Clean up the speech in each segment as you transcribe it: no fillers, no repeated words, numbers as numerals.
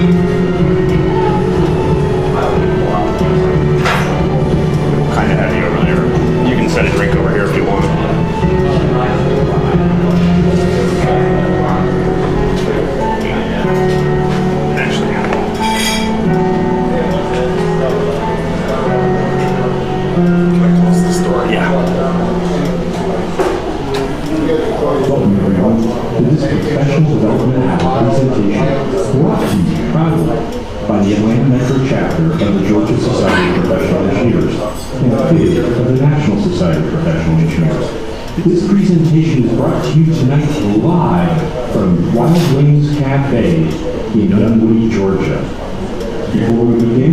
Kind of heavy over there. You can set a drink over here if you want. Actually, can I close this door? Yeah. Welcome everyone to this professional development presentation brought to you proudly by the Atlanta Metro chapter of the Georgia Society of Professional Engineers and affiliate of the National Society of Professional Engineers. This presentation is brought to you tonight live from Wild Wings Cafe in Dunwoody, Georgia. Before we begin,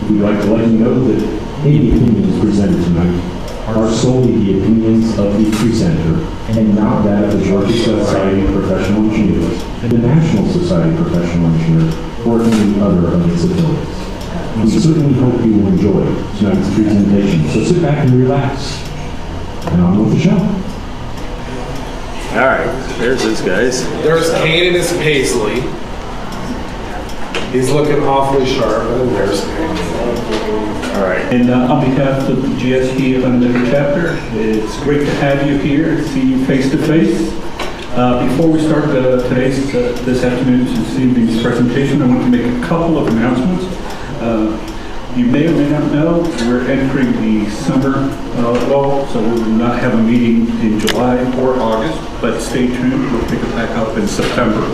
we'd like to let you know that any opinions presented tonight are solely the opinions of the presenter and not that of the Georgia Society of Professional Engineers, the National Society of Professional Engineers, or any other of its affiliates. We certainly hope you will enjoy tonight's presentation, so sit back and relax, and on with the show. All right, there's this guys. There's Kane and his Paisley. He's looking awfully sharp, and there's Kane. All right. And on behalf of the GSPE Atlanta Metro chapter, it's great to have you here, see you face to face. Before we start this afternoon's and this evening's presentation, I want to make a couple of announcements. You may or may not know we're entering the summer lull, so we will not have a meeting in July or August, but stay tuned, we'll pick it back up in September.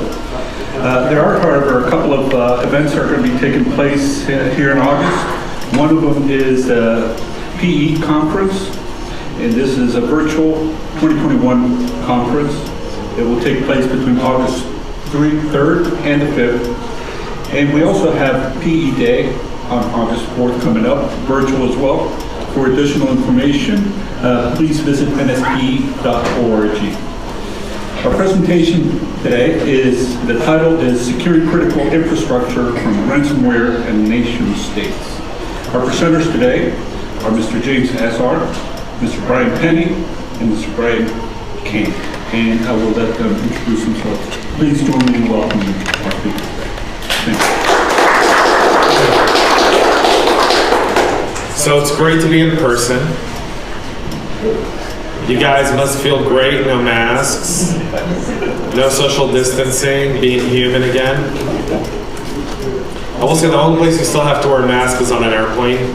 There are, however, a couple of events that are going to be taking place here in August. One of them is the PE conference, and this is a virtual 2021 conference. It will take place between August 3rd and the 5th. And we also have PE Day on August 4th coming up, virtual as well. For additional information, please visit nspe.org. Our presentation today the title is Securing Critical Infrastructure from Ransomware and Nation States. Our presenters today are Mr. James Azar, Mr. Bryan Kane, and Mr. Bryan Kane. And I will let them introduce themselves. Please join me in welcoming our speakers today. Thank you. So it's great to be in person. You guys must feel great, no masks, no social distancing, being human again. I will say the only place you still have to wear a mask is on an airplane.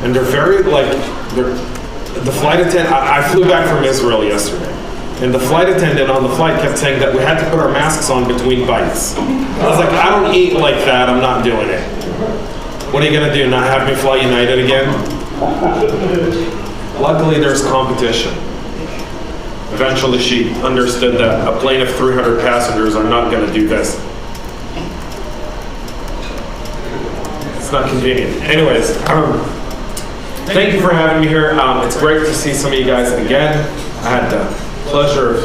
And they're very, the flight attendant, I flew back from Israel yesterday, and the flight attendant on the flight kept saying that we had to put our masks on between bites. I was like, I don't eat like that, I'm not doing it. What are you gonna do, not have me fly United again? Luckily, there's competition. Eventually, she understood that a plane of 300 passengers are not gonna do this. It's not convenient. Anyways, thank you for having me here. It's great to see some of you guys again. I had the pleasure of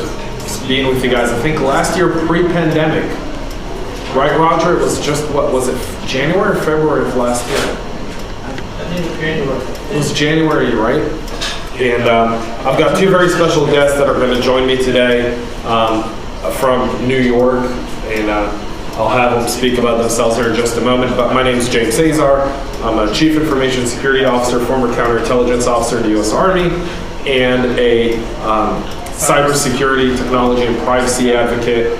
being with you guys, I think last year pre-pandemic. Right, Roger? It was just, what was it, January or February of last year? I think January. It was January, right? And I've got two very special guests that are going to join me today from New York, and I'll have them speak about themselves here in just a moment. But my name is James Azar. I'm a Chief Information Security Officer, former Counterintelligence Officer in the U.S. Army, and a cybersecurity, technology, and privacy advocate.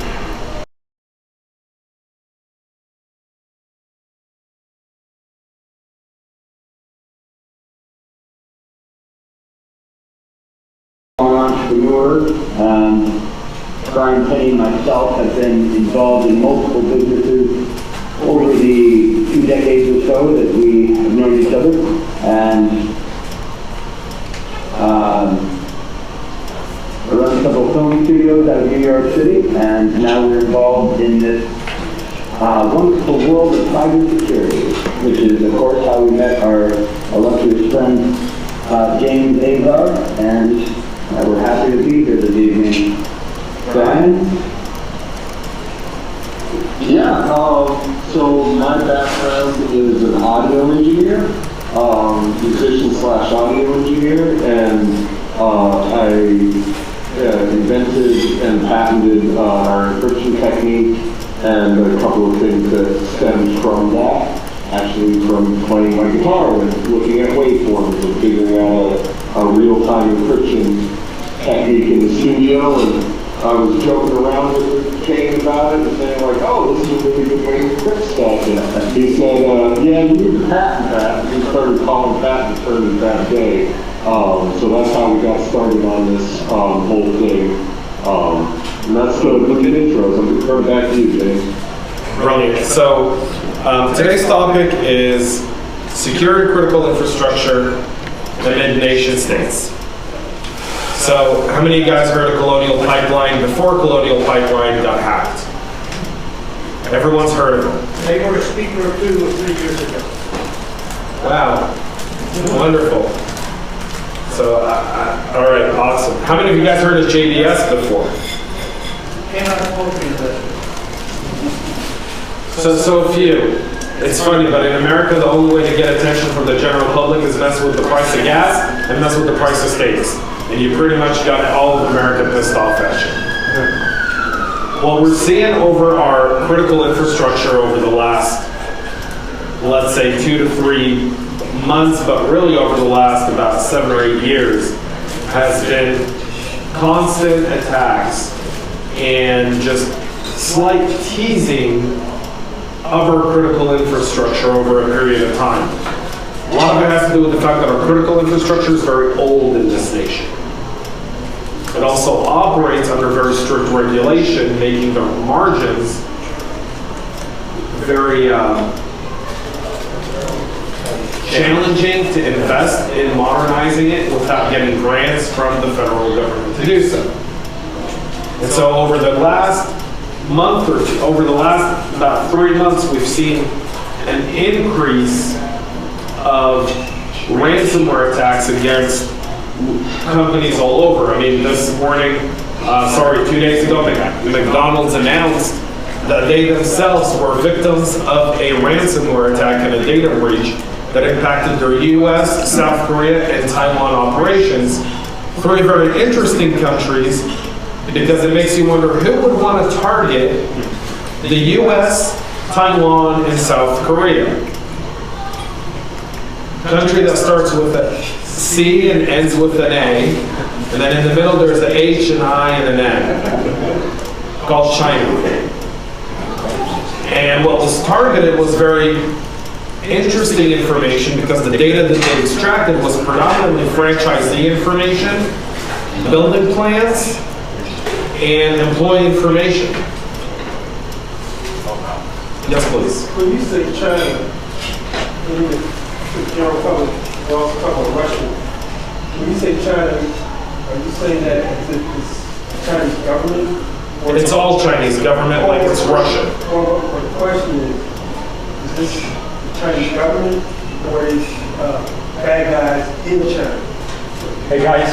Entrepreneur. Bryan Kane and myself have been involved in multiple businesses over the 2 decades or so that we have known each other, and I run several film studios out of New York City, and now we're involved in this wonderful world of cybersecurity, which is, of course, how we met our illustrious friend James Azar, and we're happy to be here this evening. Bryan? Yeah, so my background is an audio engineer, musician/audio engineer, and I invented and patented our encryption technique and a couple of things that stemmed from that, actually from playing my guitar and looking at waveforms and figuring out a real-time encryption technique in the studio, and I was joking around with Kane about it and saying like, oh, this is a really good way to encrypt stuff. And he said, yeah, you need to patent that. And we started calling patent attorneys that day. So that's how we got started on this whole thing. And that's the good intros. I'm going to turn it back to you, James. Brilliant. So today's topic is secure and critical infrastructure amid nation states. So how many of you guys heard of Colonial Pipeline before Colonial Pipeline got hacked? Everyone's heard of it. They were a speaker or 2 or 3 years ago. Wow. Wonderful. So, all right, awesome. How many of you guys heard of JDS before? Cannot quote me that. So few. It's funny, but in America, the only way to get attention from the general public is mess with the price of gas and mess with the price of steaks. And you pretty much got all of America pissed off at you. What we're seeing over our critical infrastructure over the last, let's say, 2 to 3 months, but really over the last about 7 or 8 years, has been constant attacks and just slight teasing of our critical infrastructure over a period of time. A lot of it has to do with the fact that our critical infrastructure is very old in this nation. It also operates under very strict regulation, making the margins very challenging to invest in modernizing it without getting grants from the federal government to do so. And so over the last month or two, over the last about 3 months, we've seen an increase of ransomware attacks against companies all over. I mean, this morning, 2 days ago, McDonald's announced that they themselves were victims of a ransomware attack and a data breach that impacted their US, South Korea, and Taiwan operations. 3 very interesting countries, because it makes you wonder who would want to target the US, Taiwan, and South Korea. Country that starts with a C and ends with an A, and then in the middle there's an H, an I, and an N, called China. And what was targeted was very interesting information, because the data that they extracted was predominantly franchisee information, building plans, and employee information. Yes, please. When you say China, the general public, we also talk about Russia. When you say China, are you saying that it's Chinese government? It's all Chinese government, like it's Russian. Well, the question is this the Chinese government or is bad guys in China? Hey guys,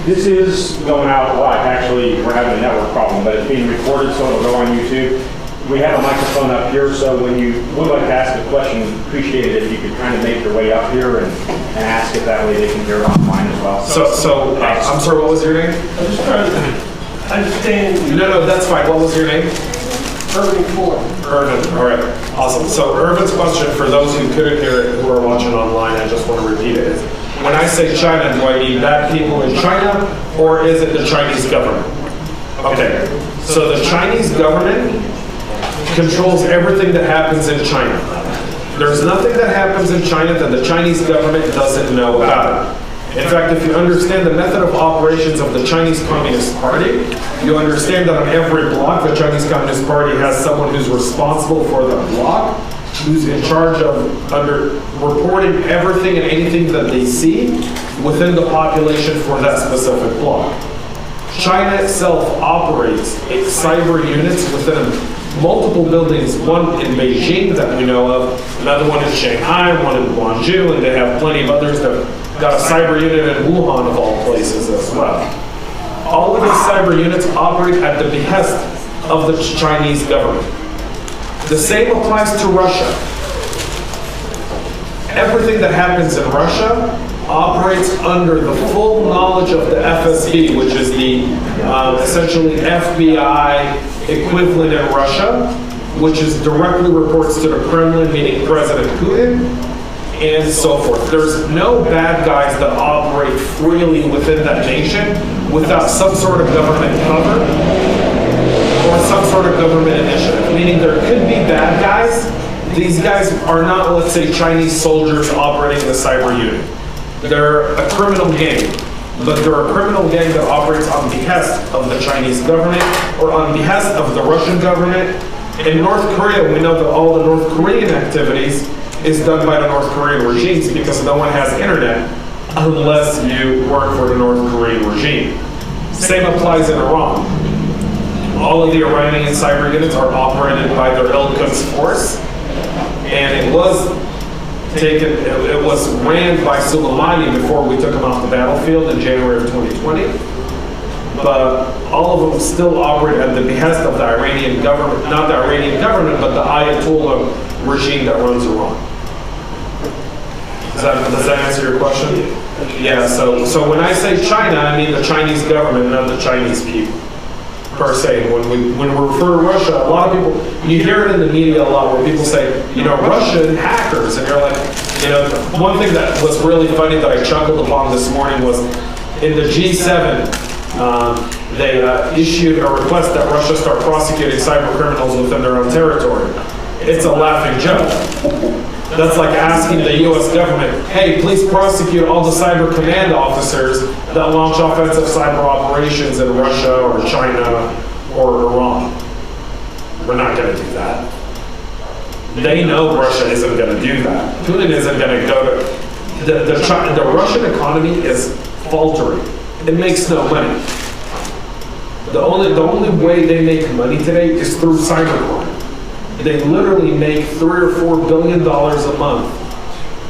this is going out live. Actually, we're having a network problem, but it's being recorded, so it'll go on YouTube. We have a microphone up here, so when you would like to ask a question, appreciate it if you could kind of make your way up here and ask it. That way they can hear it online as well. So I'm sorry, what was your name? I'm just trying to understand. No, that's fine. What was your name? Urban Ford. Irvin. All right. Awesome. So Irvin's question, for those who couldn't hear it, who are watching online, I just want to repeat it. Is, when I say China, do I mean bad people in China, or is it the Chinese government? Okay. So the Chinese government controls everything that happens in China. There's nothing that happens in China that the Chinese government doesn't know about. In fact, if you understand the method of operations of the Chinese Communist Party, you understand that on every block, the Chinese Communist Party has someone who's responsible for the block, who's in charge of reporting everything and anything that they see within the population for that specific block. China itself operates cyber units within multiple buildings, one in Beijing that we know of, another one in Shanghai, one in Guangzhou, and they have plenty of others that got a cyber unit in Wuhan of all places as well. All of these cyber units operate at the behest of the Chinese government. The same applies to Russia. Everything that happens in Russia operates under the full knowledge of the FSB, which is the essentially FBI equivalent in Russia, which is directly reports to the Kremlin, meaning President Putin, and so forth. There's no bad guys that operate freely within that nation without some sort of government cover or some sort of government initiative, meaning there could be bad guys. These guys are not, let's say, Chinese soldiers operating the cyber unit. They're a criminal gang, but they're a criminal gang that operates on behest of the Chinese government or on behest of the Russian government. In North Korea, we know that all the North Korean activities is done by the North Korean regimes because no one has internet unless you work for the North Korean regime. Same applies in Iran. All of the Iranian cyber units are operated by their Il-Quds force, and it was ran by Soleimani before we took him off the battlefield in January of 2020. But all of them still operate at the behest of the Iranian government, not the Iranian government, but the Ayatollah regime that runs Iran. Does that answer your question? Yeah, so when I say China, I mean the Chinese government, not the Chinese people, per se. When we refer to Russia, a lot of people, you hear it in the media a lot where people say, Russian hackers, and you're like, one thing that was really funny that I chuckled upon this morning was in the G7, they issued a request that Russia start prosecuting cyber criminals within their own territory. It's a laughing joke. That's like asking the U.S. government, hey, please prosecute all the cyber command officers that launch offensive cyber operations in Russia or China or Iran. We're not going to do that. They know Russia isn't going to do that. Putin isn't going to go to... The Russian economy is faltering. It makes no money. The only way they make money today is through cybercrime. They literally make $3 or $4 billion a month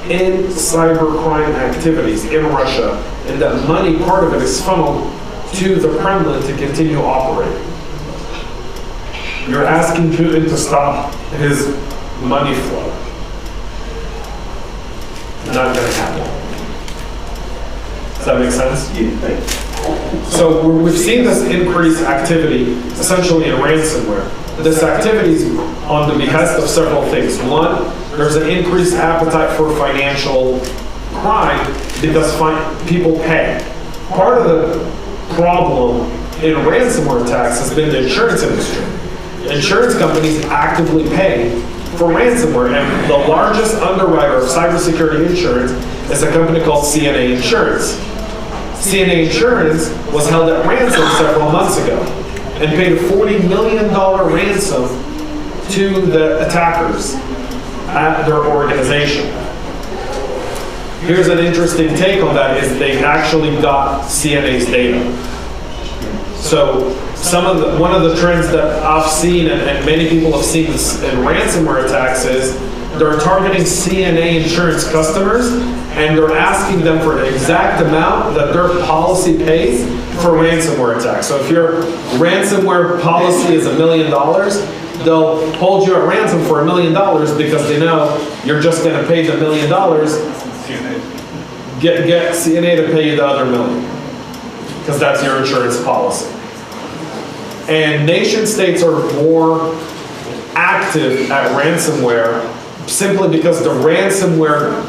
in cybercrime activities in Russia, and that money, part of it, is funneled to the Kremlin to continue operating. You're asking Putin to stop his money flow. Not going to happen. Does that make sense? So we've seen this increased activity essentially in ransomware. This activity is on the behest of several things. One, there's an increased appetite for financial crime because people pay. Part of the problem in ransomware attacks has been the insurance industry. Insurance companies actively pay for ransomware, and the largest underwriter of cybersecurity insurance is a company called CNA Insurance. CNA Insurance was held at ransom several months ago and paid a $40 million ransom to the attackers at their organization. Here's an interesting take on that is they actually got CNA's data. So one of the trends that I've seen and many people have seen this in ransomware attacks is they're targeting CNA insurance customers and they're asking them for the exact amount that their policy pays for ransomware attacks. So if your ransomware policy is $1 million, they'll hold you at ransom for $1 million because they know you're just going to pay the $1 million, get CNA to pay you the other $1 million because that's your insurance policy. And nation states are more active at ransomware simply because the ransomware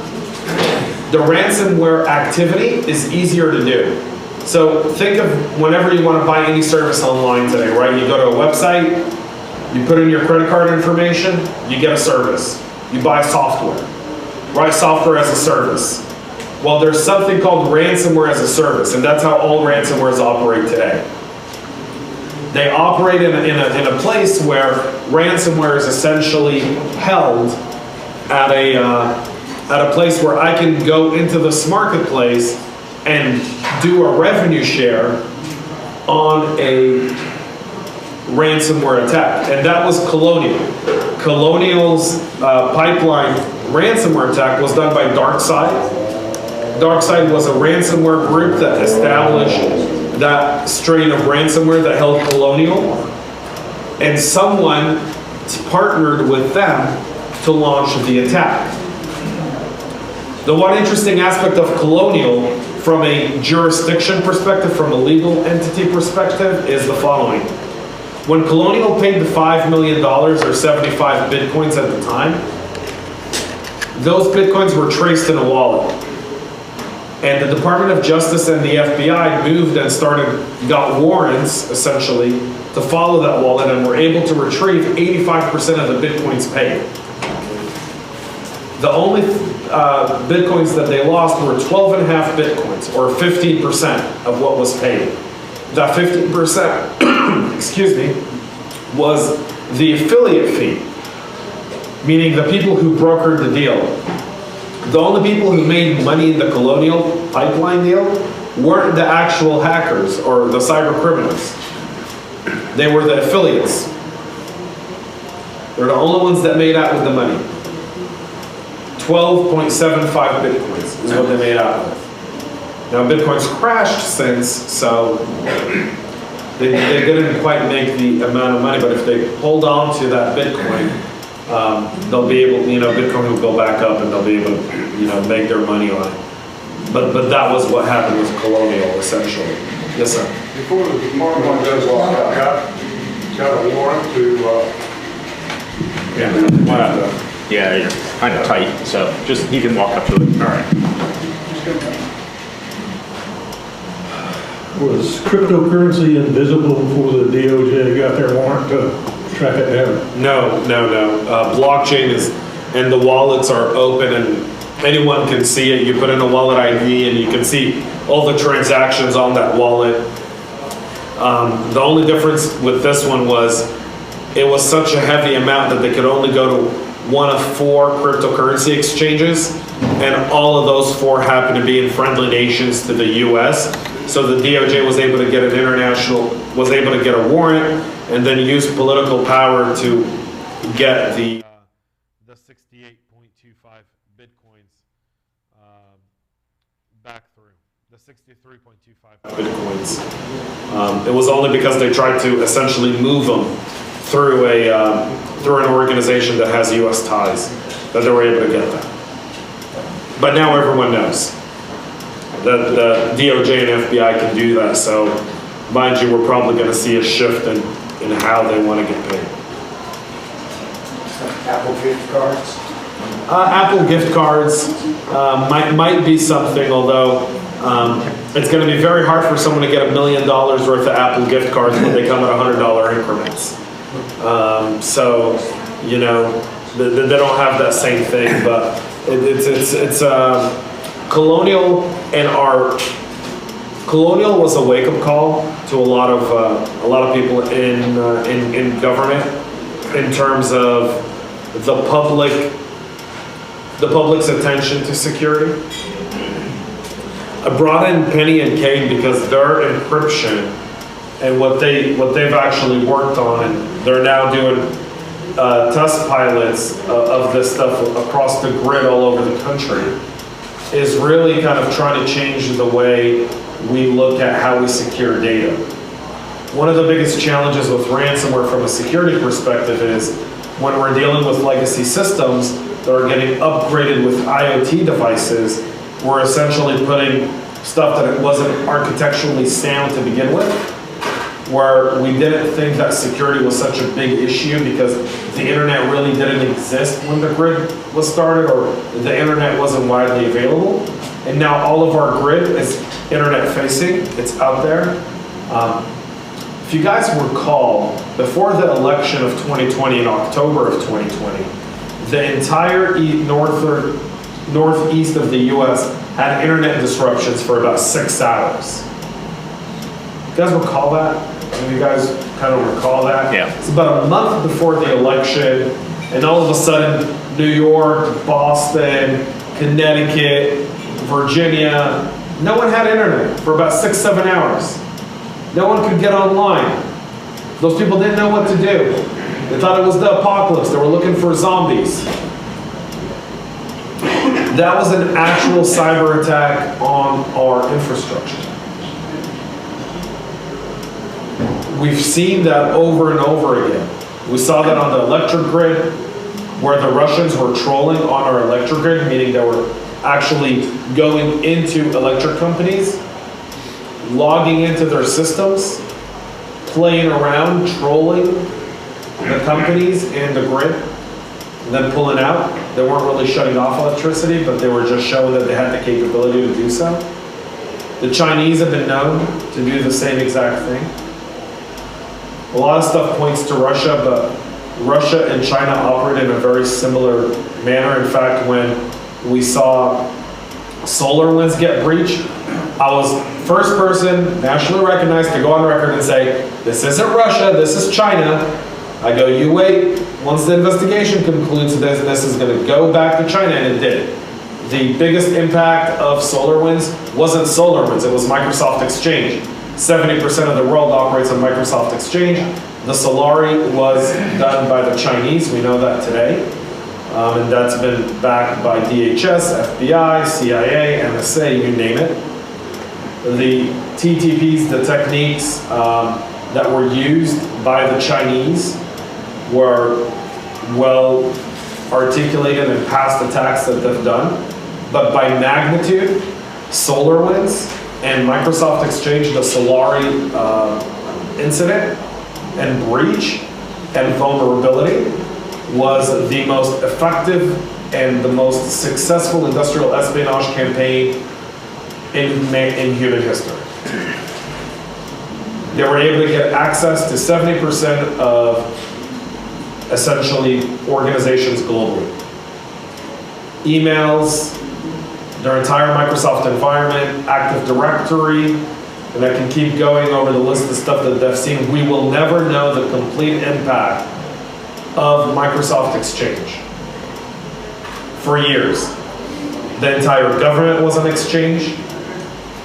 activity is easier to do. So think of whenever you want to buy any service online today, right? You go to a website, you put in your credit card information, you get a service. You buy software, right? Software as a service. Well, there's something called ransomware as a service, and that's how all ransomwares operate today. They operate in a place where ransomware is essentially held at a place where I can go into this marketplace and do a revenue share on a ransomware attack. And that was Colonial. Colonial's pipeline ransomware attack was done by DarkSide. DarkSide was a ransomware group that established that strain of ransomware that held Colonial, and someone partnered with them to launch the attack. The one interesting aspect of Colonial from a jurisdiction perspective, from a legal entity perspective, is the following. When Colonial paid the $5 million or 75 Bitcoins at the time, those Bitcoins were traced in a wallet. And the Department of Justice and the FBI moved and got warrants, essentially, to follow that wallet and were able to retrieve 85% of the Bitcoins paid. The only Bitcoins that they lost were 12.5 Bitcoins, or 15% of what was paid. That 15%, excuse me, was the affiliate fee, meaning the people who brokered the deal. The only people who made money in the Colonial pipeline deal weren't the actual hackers or the cyber criminals. They were the affiliates. They're the only ones that made out with the money. 12.75 Bitcoins is what they made out with. Now Bitcoin's crashed since, so they didn't quite make the amount of money, but if they hold on to that Bitcoin, they'll be able, Bitcoin will go back up and they'll be able to, make their money on it. But that was what happened with Colonial, essentially. Yes, sir. Before the department does walk out, got a warrant to, Yeah, you're kind of tight, so just, you can walk up to it. All right. Was cryptocurrency invisible before the DOJ got their warrant to track it down? No. Blockchain is, and the wallets are open and anyone can see it. You put in a wallet ID and you can see all the transactions on that wallet. The only difference with this one was it was such a heavy amount that they could only go to one of 4 cryptocurrency exchanges, and all of those 4 happen to be in friendly nations to the US. So the DOJ was able to get a warrant and then use political power to get the 68.25 Bitcoins back through. The 63.25 Bitcoins. It was only because they tried to essentially move them through an organization that has US ties that they were able to get that. But now everyone knows that the DOJ and FBI can do that, so mind you, we're probably going to see a shift in how they want to get paid. Apple gift cards. Apple gift cards might be something, although it's going to be very hard for someone to get $1 million worth of Apple gift cards when they come at $100 increments. So, they don't have that same thing, but it's Colonial was a wake-up call to a lot of people in government in terms of the public's attention to security. I brought in Penny and Kane because their encryption and what they've actually worked on, and they're now doing test pilots of this stuff across the grid all over the country, is really kind of trying to change the way we look at how we secure data. One of the biggest challenges with ransomware from a security perspective is when we're dealing with legacy systems that are getting upgraded with IoT devices, we're essentially putting stuff that it wasn't architecturally sound to begin with, where we didn't think that security was such a big issue because the internet really didn't exist when the grid was started, or the internet wasn't widely available. And now all of our grid is internet facing, it's out there. If you guys recall, before the election of 2020, in October of 2020, the entire northeast of the US had internet disruptions for about 6 hours. You guys recall that? You guys kind of recall that? Yeah. It's about a month before the election, and all of a sudden, New York, Boston, Connecticut, Virginia, no one had internet for about 6-7 hours. No one could get online. Those people didn't know what to do. They thought it was the apocalypse. They were looking for zombies. That was an actual cyber attack on our infrastructure. We've seen that over and over again. We saw that on the electric grid, where the Russians were trolling on our electric grid, meaning they were actually going into electric companies, logging into their systems, playing around, trolling the companies and the grid, and then pulling out. They weren't really shutting off electricity, but they were just showing that they had the capability to do so. The Chinese have been known to do the same exact thing. A lot of stuff points to Russia, but Russia and China operate in a very similar manner. In fact, when we saw SolarWinds get breached, I was first person nationally recognized to go on record and say, this isn't Russia, this is China. I go, you wait, once the investigation concludes, this is going to go back to China, and it did. The biggest impact of SolarWinds wasn't SolarWinds, it was Microsoft Exchange. 70% of the world operates on Microsoft Exchange. The Solari was done by the Chinese, we know that today. And that's been backed by DHS, FBI, CIA, NSA, you name it. The TTPs, the techniques that were used by the Chinese were well articulated in past attacks that they've done. But by magnitude, SolarWinds and Microsoft Exchange, the Solari incident and breach and vulnerability was the most effective and the most successful industrial espionage campaign in human history. They were able to get access to 70% of essentially organizations globally. Emails, their entire Microsoft environment, Active Directory, and I can keep going over the list of stuff that they've seen. We will never know the complete impact of Microsoft Exchange. For years, the entire government was on Exchange.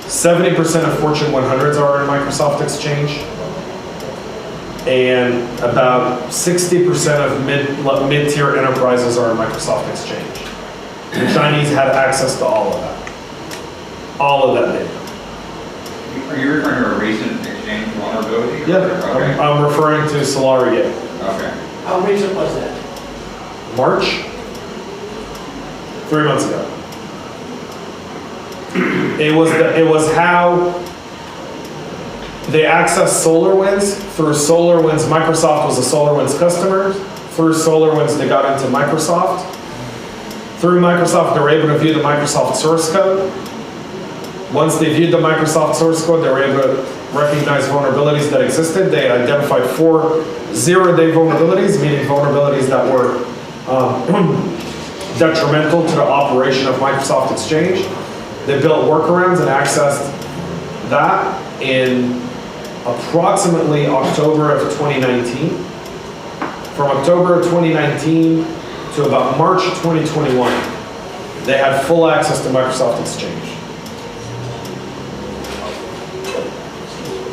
70% of Fortune 100s are in Microsoft Exchange. And about 60% of mid-tier enterprises are in Microsoft Exchange. The Chinese had access to all of that. All of that data. Are you referring to a recent Exchange vulnerability? Yeah, Okay. I'm referring to Solari. Okay. How recent was that? March, 3 months ago. It was how they accessed SolarWinds. Through SolarWinds, Microsoft was a SolarWinds customer. Through SolarWinds, they got into Microsoft. Through Microsoft, they were able to view the Microsoft source code. Once they viewed the Microsoft source code, they were able to recognize vulnerabilities that existed. They identified 4 zero-day vulnerabilities, meaning vulnerabilities that were detrimental to the operation of Microsoft Exchange. They built workarounds and accessed that in approximately October of 2019. From October of 2019 to about March 2021, they had full access to Microsoft Exchange.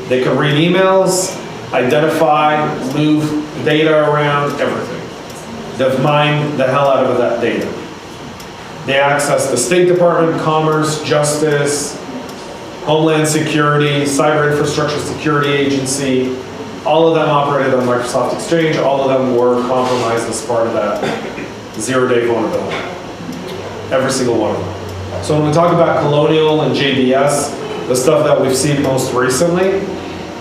They could read emails, identify, move data around, everything. They've mined the hell out of that data. They access the State Department, Commerce, Justice, Homeland Security, Cyber Infrastructure Security Agency. All of them operated on Microsoft Exchange. All of them were compromised as part of that zero-day vulnerability. Every single one of them. So when we talk about Colonial and JBS, the stuff that we've seen most recently,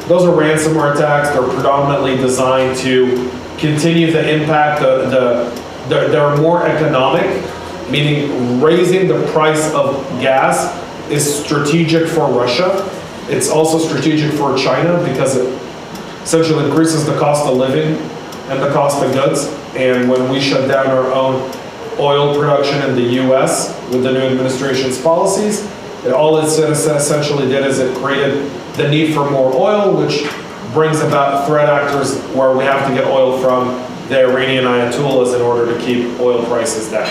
those are ransomware attacks. They're predominantly designed to continue the impact. They're more economic, meaning raising the price of gas is strategic for Russia. It's also strategic for China because it essentially increases the cost of living and the cost of goods. And when we shut down our own oil production in the US with the new administration's policies, all it essentially did is it created the need for more oil, which brings about threat actors where we have to get oil from the Iranian Ayatollahs in order to keep oil prices down.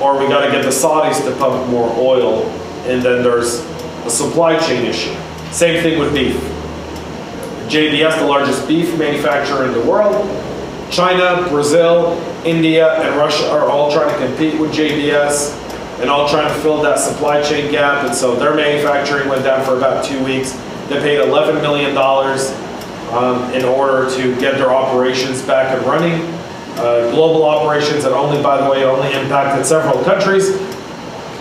Or we got to get the Saudis to pump more oil, and then there's a supply chain issue. Same thing with beef. JBS, the largest beef manufacturer in the world. China, Brazil, India, and Russia are all trying to compete with JBS and all trying to fill that supply chain gap. And so their manufacturing went down for about 2 weeks. They paid $11 million in order to get their operations back and running. Global operations that only, by the way, only impacted several countries,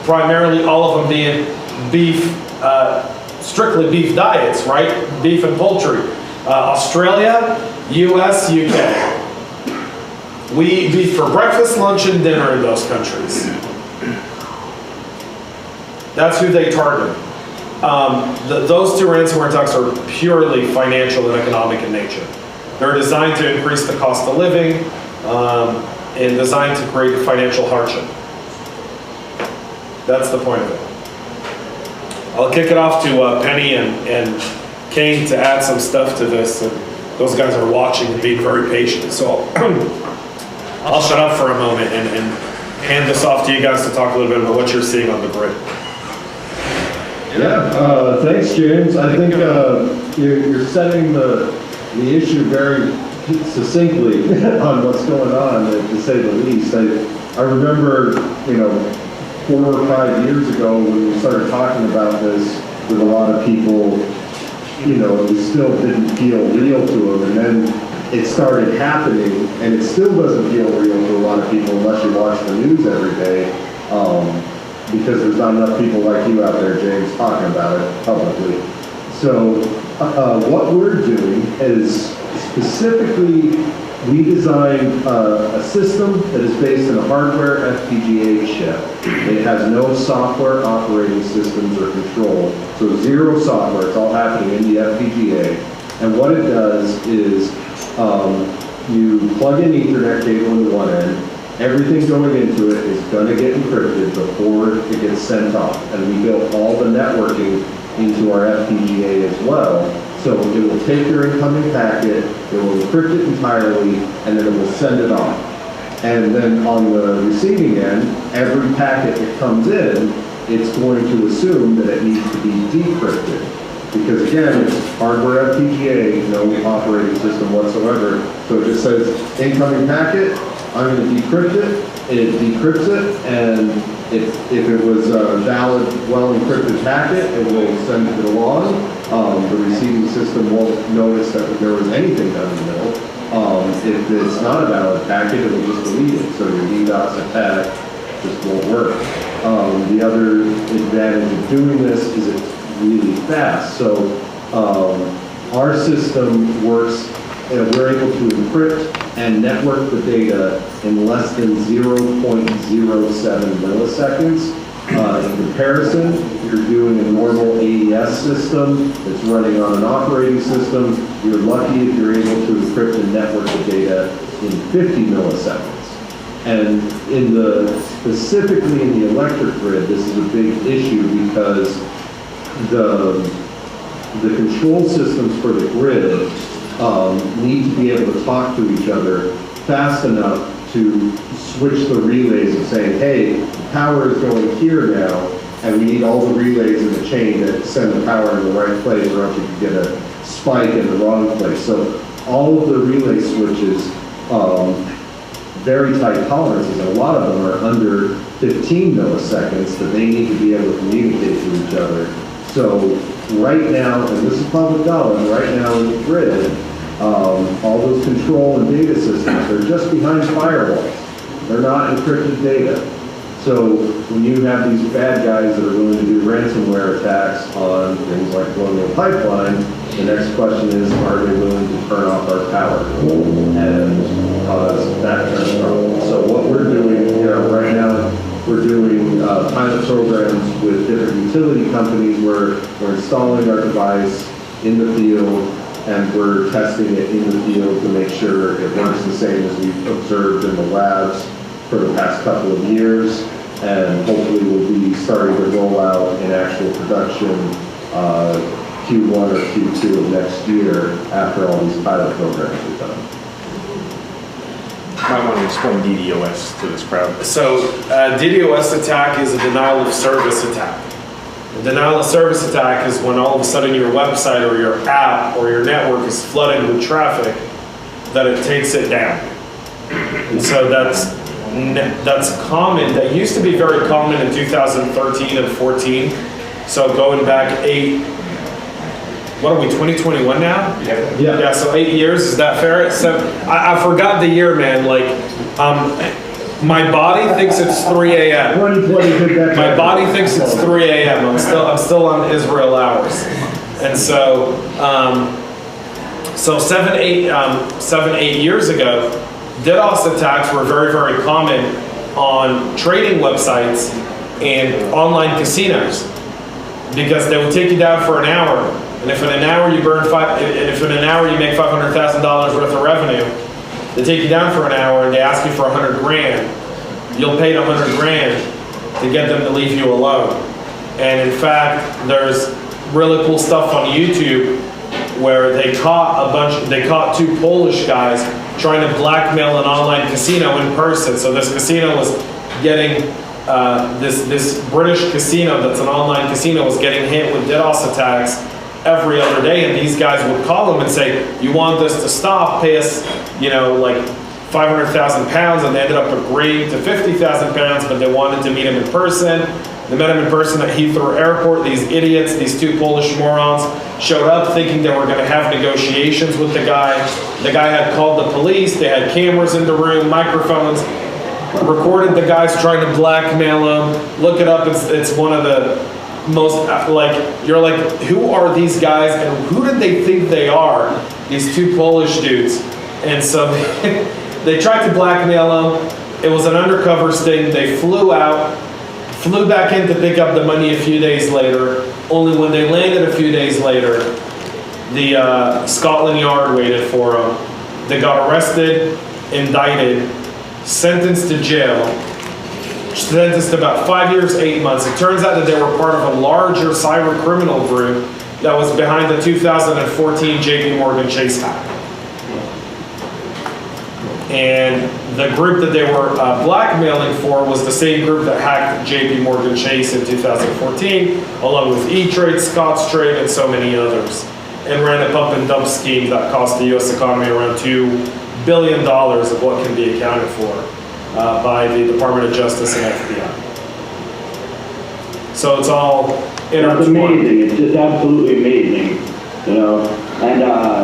primarily all of them being beef, strictly beef diets, right? Beef and poultry. Australia, US, UK. We eat beef for breakfast, lunch, and dinner in those countries. That's who they target. Those two ransomware attacks are purely financial and economic in nature. They're designed to increase the cost of living and designed to create financial hardship. That's the point of it. I'll kick it off to Penny and Kane to add some stuff to this. And those guys are watching and being very patient. So I'll shut up for a moment and hand this off to you guys to talk a little bit about what you're seeing on the grid. Yeah, thanks, James. I think you're setting the issue very succinctly on what's going on, to say the least. I remember, 4 or 5 years ago when we started talking about this with a lot of people, it still didn't feel real to them, and then it started happening, and it still doesn't feel real to a lot of people unless you watch the news every day. Because there's not enough people like you out there, James, talking about it publicly. So what we're doing is specifically, we designed a system that is based on a hardware FPGA chip. It has no software operating systems or control, so 0 software. It's all happening in the FPGA. And what it does is you plug in Ethernet cable into one end. Everything going into it is going to get encrypted before it gets sent off. And we built all the networking into our FPGA as well. So it will take your incoming packet, it will encrypt it entirely, and then it will send it off. And then on the receiving end, every packet that comes in, it's going to assume that it needs to be decrypted. Because again, it's hardware FPGA, no operating system whatsoever. So it just says, incoming packet, I'm going to decrypt it, it decrypts it, and if it was a valid, well-encrypted packet, it will send it along. The receiving system won't notice that there was anything done in the middle. If it's not a valid packet, it will just delete it, so your DDoS attack just won't work. The other advantage of doing this is it's really fast. So our system works, we're able to encrypt and network the data in less than 0.07 milliseconds. In comparison, if you're doing a normal AES system that's running on an operating system, you're lucky if you're able to encrypt and network the data in 50 milliseconds. And specifically in the electric grid, this is a big issue because the control systems for the grid need to be able to talk to each other fast enough to switch the relays of saying, hey, the power is going here now, and we need all the relays in the chain to send the power in the right place, or else you could get a spike in the wrong place. So all of the relay switches, very tight tolerances, and a lot of them are under 15 milliseconds that they need to be able to communicate to each other. So right now, and this is public knowledge, right now in the grid, all those control and data systems, they're just behind firewalls. They're not encrypted data. So when you have these bad guys that are willing to do ransomware attacks on things like Colonial Pipeline, the next question is, are they willing to turn off our power and cause that kind of problem? So what we're doing, right now, we're doing pilot programs with different utility companies where we're installing our device in the field and we're testing it in the field to make sure it works the same as we've observed in the labs for the past couple of years. And hopefully we'll be starting to roll out in actual production Q1 or Q2 of next year after all these pilot programs are done. I want to explain DDoS to this crowd. So DDoS attack is a denial of service attack. A denial of service attack is when all of a sudden your website or your app or your network is flooded with traffic that it takes it down. And so that's common. That used to be very common in 2013 and 14. So going back 2021 now? Yeah, so 8 years, is that fair? So I forgot the year, man. My body thinks it's 3 a.m. My body thinks it's 3 a.m. I'm still on Israel hours. And so So 7-8 years ago, DDoS attacks were very, very common on trading websites and online casinos, because they would take you down for an hour, and if in an hour you make $500,000 worth of revenue, they take you down for an hour and they ask you for $100 grand. You'll pay them $100 grand to get them to leave you alone. And in fact, there's really cool stuff on YouTube where they caught two Polish guys trying to blackmail an online casino in person. So this casino was getting, this British casino that's an online casino was getting hit with DDoS attacks every other day, and these guys would call them and say, you want this to stop, pay us, like 500,000 pounds, and they ended up agreeing to 50,000 pounds, but they wanted to meet him in person. They met him in person at Heathrow Airport. These idiots, these two Polish morons, showed up thinking they were going to have negotiations with the guy. The guy had called the police. They had cameras in the room, microphones, recorded the guys trying to blackmail him. Look it up. It's one of the most, you're like, who are these guys and who did they think they are? These two Polish dudes. And so they tried to blackmail him. It was an undercover sting. They flew back in to pick up the money a few days later. Only when they landed a few days later, the Scotland Yard waited for them. They got arrested, indicted, sentenced to jail, sentenced to about 5 years, 8 months. It turns out that they were part of a larger cyber criminal group that was behind the 2014 JP Morgan Chase hack. And the group that they were blackmailing for was the same group that hacked JP Morgan Chase in 2014, along with E-Trade, Scott's Trade, and so many others, and ran a pump and dump scheme that cost the U.S. economy around $2 billion of what can be accounted for by the Department of Justice and FBI. So it's all intertwined. It's amazing. It's just absolutely amazing, And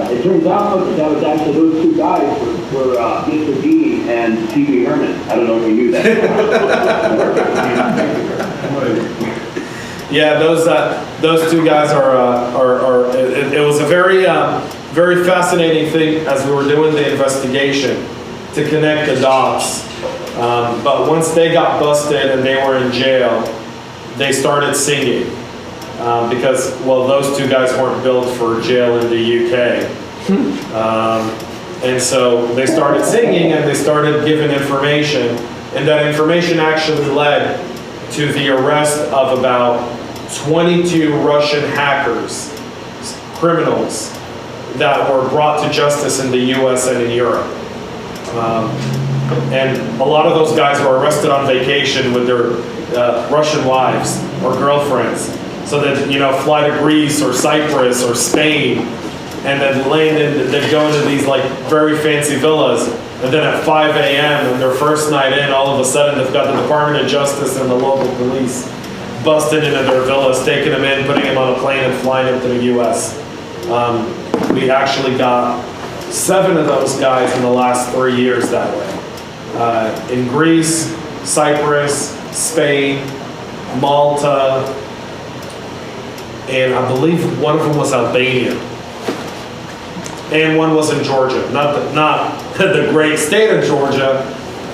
it turns out that was actually those two guys were Mr. D and T.B. Herman. I don't know if you knew that. Yeah, those two guys are it was a very very fascinating thing as we were doing the investigation to connect the dots. But once they got busted and they were in jail, they started singing. Because, well, those two guys weren't built for jail in the UK. And so they started singing and they started giving information. And that information actually led to the arrest of about 22 Russian hackers, criminals, that were brought to justice in the US and in Europe. And a lot of those guys were arrested on vacation with their Russian wives or girlfriends. So that, fly to Greece or Cyprus or Spain, and then they'd go into these very fancy villas, and then at 5 a.m. on their first night in, all of a sudden they've got the Department of Justice and the local police busted into their villas, taking them in, putting them on a plane and flying them to the U.S. We actually got 7 of those guys in the last 3 years that way. In Greece, Cyprus, Spain, Malta, and I believe one of them was Albania, and one was in Georgia. Not the great state of Georgia,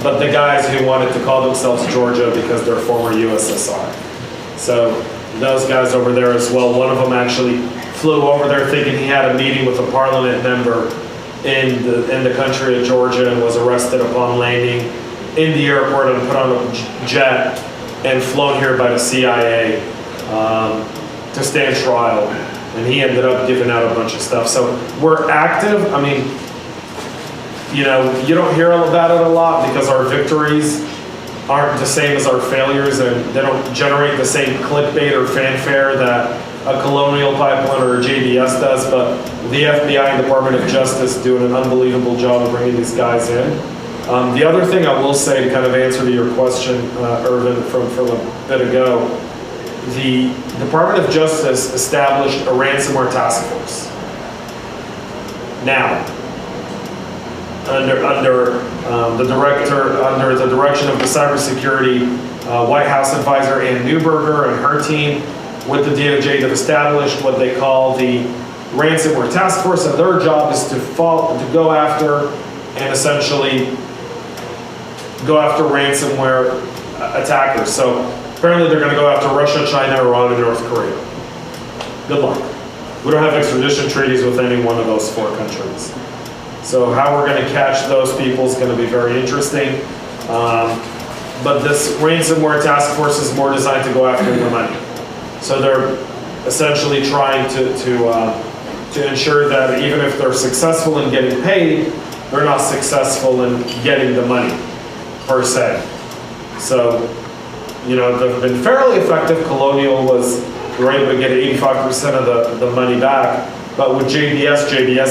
but the guys who wanted to call themselves Georgia because they're former USSR. So those guys over there as well. One of them actually flew over there thinking he had a meeting with a parliament member in the country of Georgia, and was arrested upon landing in the airport and put on a jet and flown here by the CIA. To stand trial, and he ended up giving out a bunch of stuff. So we're active. I mean, you don't hear about it a lot because our victories aren't the same as our failures, and they don't generate the same clickbait or fanfare that a Colonial Pipeline or a JBS does, but the FBI and Department of Justice doing an unbelievable job of bringing these guys in. The other thing I will say to kind of answer to your question, Irvin, from a bit ago, the Department of Justice established a ransomware task force. Now, under the direction of the cybersecurity White House advisor Ann Neuberger and her team with the DOJ, they've established what they call the ransomware task force, and their job is to go after and essentially go after ransomware attackers. So apparently they're going to go after Russia, China, Iran, and North Korea. Good luck. We don't have extradition treaties with any one of those 4 countries. So how we're going to catch those people is going to be very interesting. But this ransomware task force is more designed to go after the money. So they're essentially trying to ensure that even if they're successful in getting paid, they're not successful in getting the money, per se. So, you know, they've been fairly effective. Colonial we were able to get 85% of the money back, but with JBS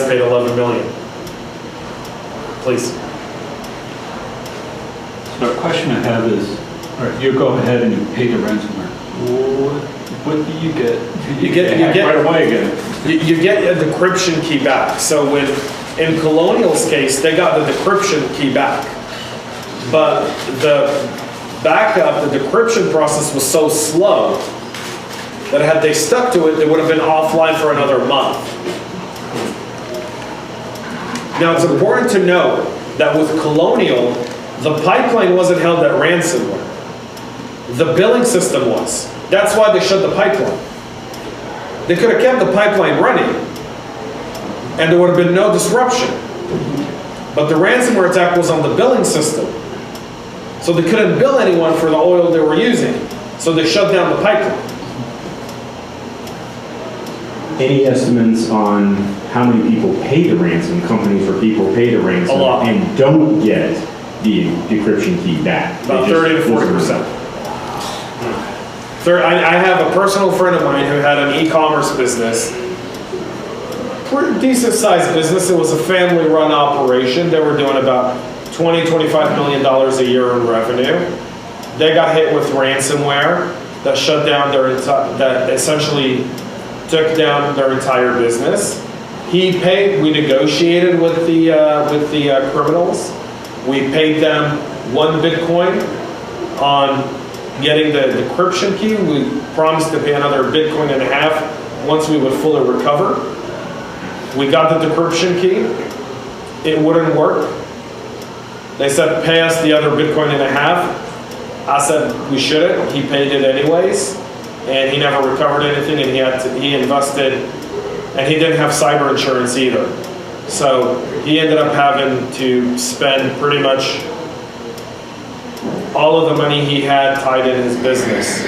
paid 11 million. Please. So the question I have is, all right, you go ahead and you pay the ransomware. What do you get? You get right away again. You get a decryption key back. So in Colonial's case, they got the decryption key back, but the backup, the decryption process was so slow that had they stuck to it, they would have been offline for another month. Now it's important to note that with Colonial, the pipeline wasn't held at ransomware. The billing system was. That's why they shut the pipeline. They could have kept the pipeline running and there would have been no disruption. But the ransomware attack was on the billing system. So they couldn't bill anyone for the oil they were using. So they shut down the pipeline. Any estimates on how many people pay the ransom, companies or people pay the ransom, A lot. and don't get the decryption key back? About 30 to 40%. I have a personal friend of mine who had an e-commerce business, pretty decent sized business. It was a family run operation. They were doing about $20–25 million a year in revenue. They got hit with ransomware that shut down that essentially took down their entire business. We negotiated with the criminals. We paid them 1 Bitcoin on getting the decryption key. We promised to pay another Bitcoin and a half once we would fully recover. We got the decryption key. It wouldn't work. They said, pay us the other Bitcoin and a half. I said, we shouldn't. He paid it anyways. And he never recovered anything, and he invested, and he didn't have cyber insurance either. So he ended up having to spend pretty much all of the money he had tied in his business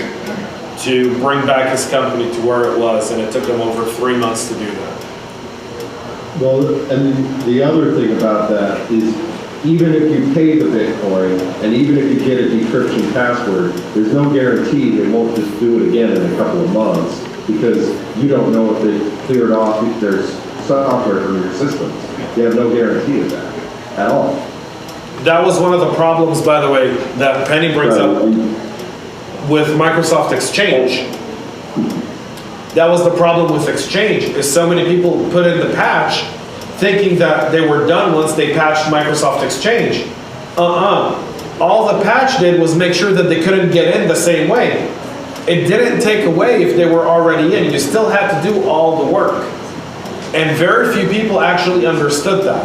to bring back his company to where it was, and it took him over 3 months to do that. Well, and the other thing about that is, even if you pay the Bitcoin, and even if you get a decryption password, there's no guarantee they won't just do it again in a couple of months, because you don't know if they cleared off if there's software from your systems. You have no guarantee of that at all. That was one of the problems, by the way, that Penny brings up with Microsoft Exchange. That was the problem with Exchange, is so many people put in the patch thinking that they were done once they patched Microsoft Exchange. All the patch did was make sure that they couldn't get in the same way. It didn't take away if they were already in. You still had to do all the work. And very few people actually understood that.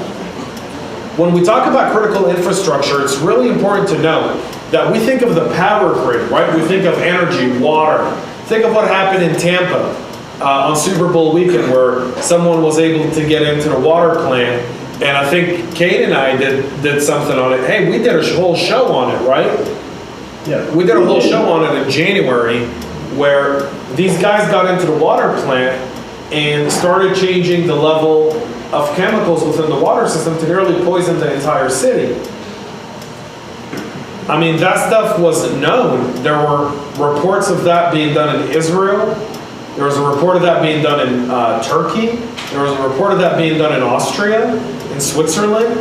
When we talk about critical infrastructure, it's really important to know that we think of the power grid, right? We think of energy, water. Think of what happened in Tampa on Super Bowl weekend, where someone was able to get into the water plant, and I think Kane and I did something on it. Hey, we did a whole show on it, right? Yeah. We did a whole show on it in January, where these guys got into the water plant and started changing the level of chemicals within the water system to nearly poison the entire city. I mean, that stuff was known. There were reports of that being done in Israel. There was a report of that being done in Turkey. There was a report of that being done in Austria, in Switzerland,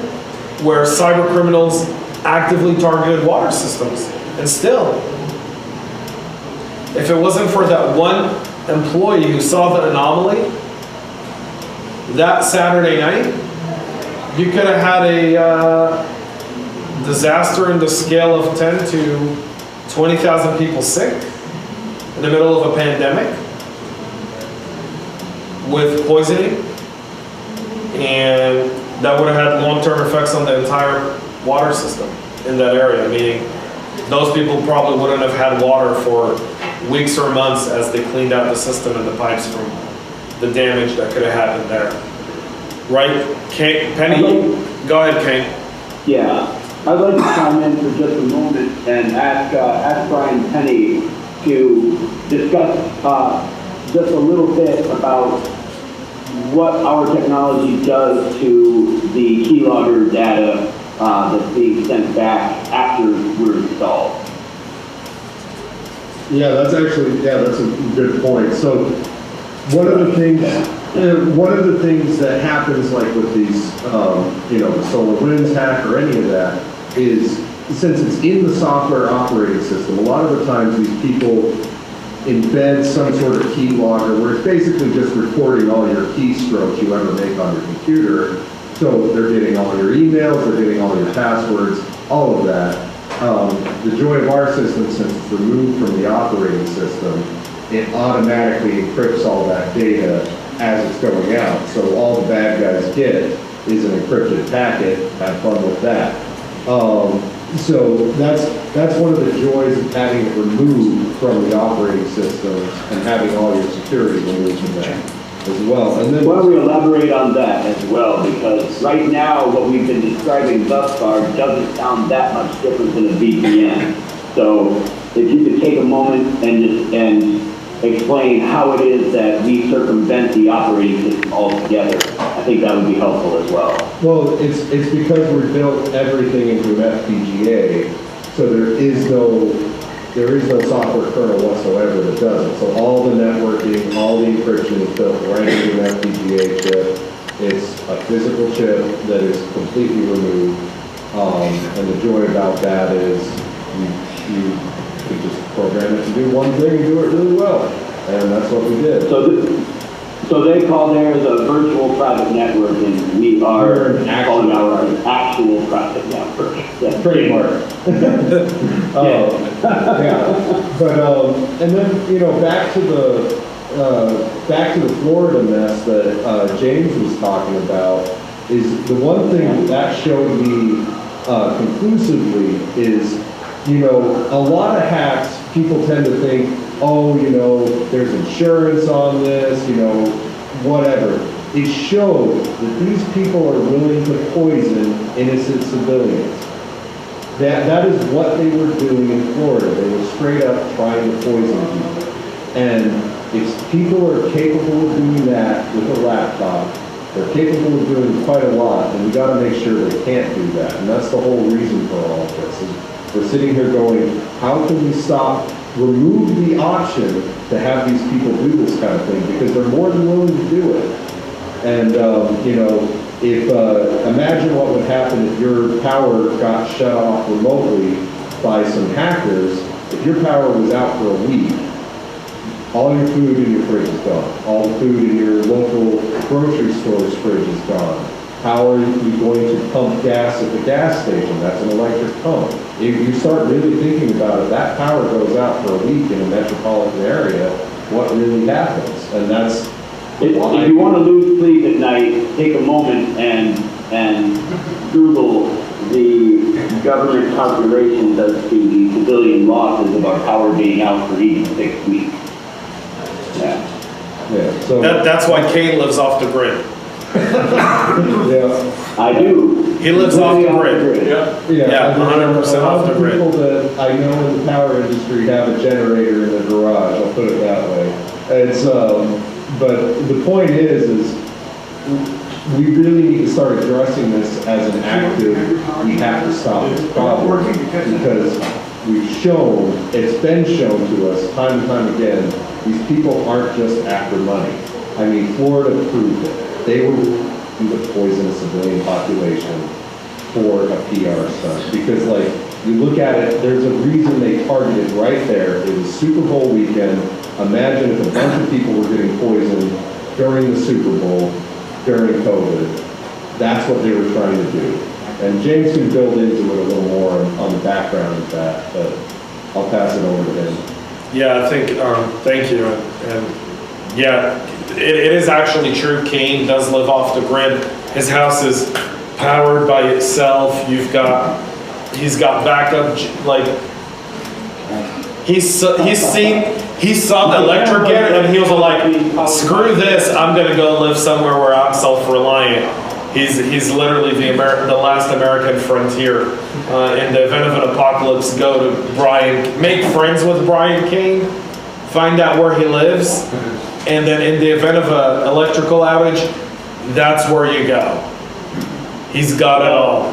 where cyber criminals actively targeted water systems. And still, if it wasn't for that one employee who saw the anomaly that Saturday night, you could have had a disaster in the scale of 10 to 20,000 people sick in the middle of a pandemic. with poisoning, and that would have had long-term effects on the entire water system in that area, meaning those people probably wouldn't have had water for weeks or months as they cleaned out the system and the pipes from the damage that could have happened there. Right? Penny? Go ahead, Kane. Yeah, I'd like to chime in for just a moment and ask Bryan Kane to discuss just a little bit about what our technology does to the keylogger data that's being sent back after we're installed. Yeah, that's a good point. So one of the things that happens like with these, the SolarWinds hack or any of that is, since it's in the software operating system, a lot of the times these people embed some sort of keylogger where it's basically just recording all your keystrokes you ever make on your computer. So they're getting all your emails, they're getting all your passwords, all of that. The joy of our system, since it's removed from the operating system, it automatically encrypts all that data as it's going out. So all the bad guys get is an encrypted packet. Have fun with that. So that's one of the joys of having it removed from the operating system and having all your security removed from that as well. And then, why don't we elaborate on that as well, because right now what we've been describing thus far doesn't sound that much different than a VPN. So if you could take a moment and explain how it is that we circumvent the operating system altogether, I think that would be helpful as well. well, it's because we built everything into an FPGA, so there is no software kernel whatsoever that does it. So all the networking, all the encryption is built right into an FPGA chip. It's a physical chip that is completely removed. And the joy about that is you could just program it to do one thing and do it really well. And that's what we did. So they call theirs a virtual private network, and we are calling ours an actual private network. That's trademark. Yeah. But and then back to the Florida mess that James was talking about is the one thing that showed me conclusively is a lot of hacks, people tend to think, there's insurance on this, whatever. It showed that these people are willing to poison innocent civilians. That is what they were doing in Florida. They were straight up trying to poison people. And if people are capable of doing that with a laptop, they're capable of doing quite a lot, and we got to make sure they can't do that. And that's the whole reason for all of this. We're sitting here going, how can we remove the option to have these people do this kind of thing, because they're more than willing to do it. And, imagine what would happen if your power got shut off remotely by some hackers. If your power was out for a week, all your food in your fridge is gone. All the food in your local grocery store's fridge is gone. How are you going to pump gas at the gas station? That's an electric pump. If you start really thinking about it, that power goes out for a week in a metropolitan area, what really happens? And that's... If you want to lose sleep at night, take a moment and Google the government calculations as to the civilian losses of our power being out for even 6 weeks. Yeah. So That's why Kane lives off the grid. yeah. I do. He lives off the grid. Yeah, 100% off the grid. People that I know in the power industry have a generator in their garage, I'll put it that way. It's, but the point is we really need to start addressing this as an active, we have to stop this problem, because it's been shown to us time and time again, these people aren't just after money. I mean, Florida proved it. They were looking to poison a civilian population for a PR stunt. Because, you look at it, there's a reason they targeted right there. It was Super Bowl weekend. Imagine if a bunch of people were getting poisoned during the Super Bowl, during COVID. That's what they were trying to do. And James can build into it a little more on the background of that, but I'll pass it over to him. Yeah, I think, thank you. And yeah, it is actually true. Kane does live off the grid. His house is powered by itself. He's got backup, like, he saw the electric grid and he was like, screw this, I'm gonna go live somewhere where I'm self-reliant. He's literally the last American frontier. In the event of an apocalypse, go to Bryan, make friends with Bryan Kane, find out where he lives, and then in the event of an electrical outage, that's where you go. He's got it all.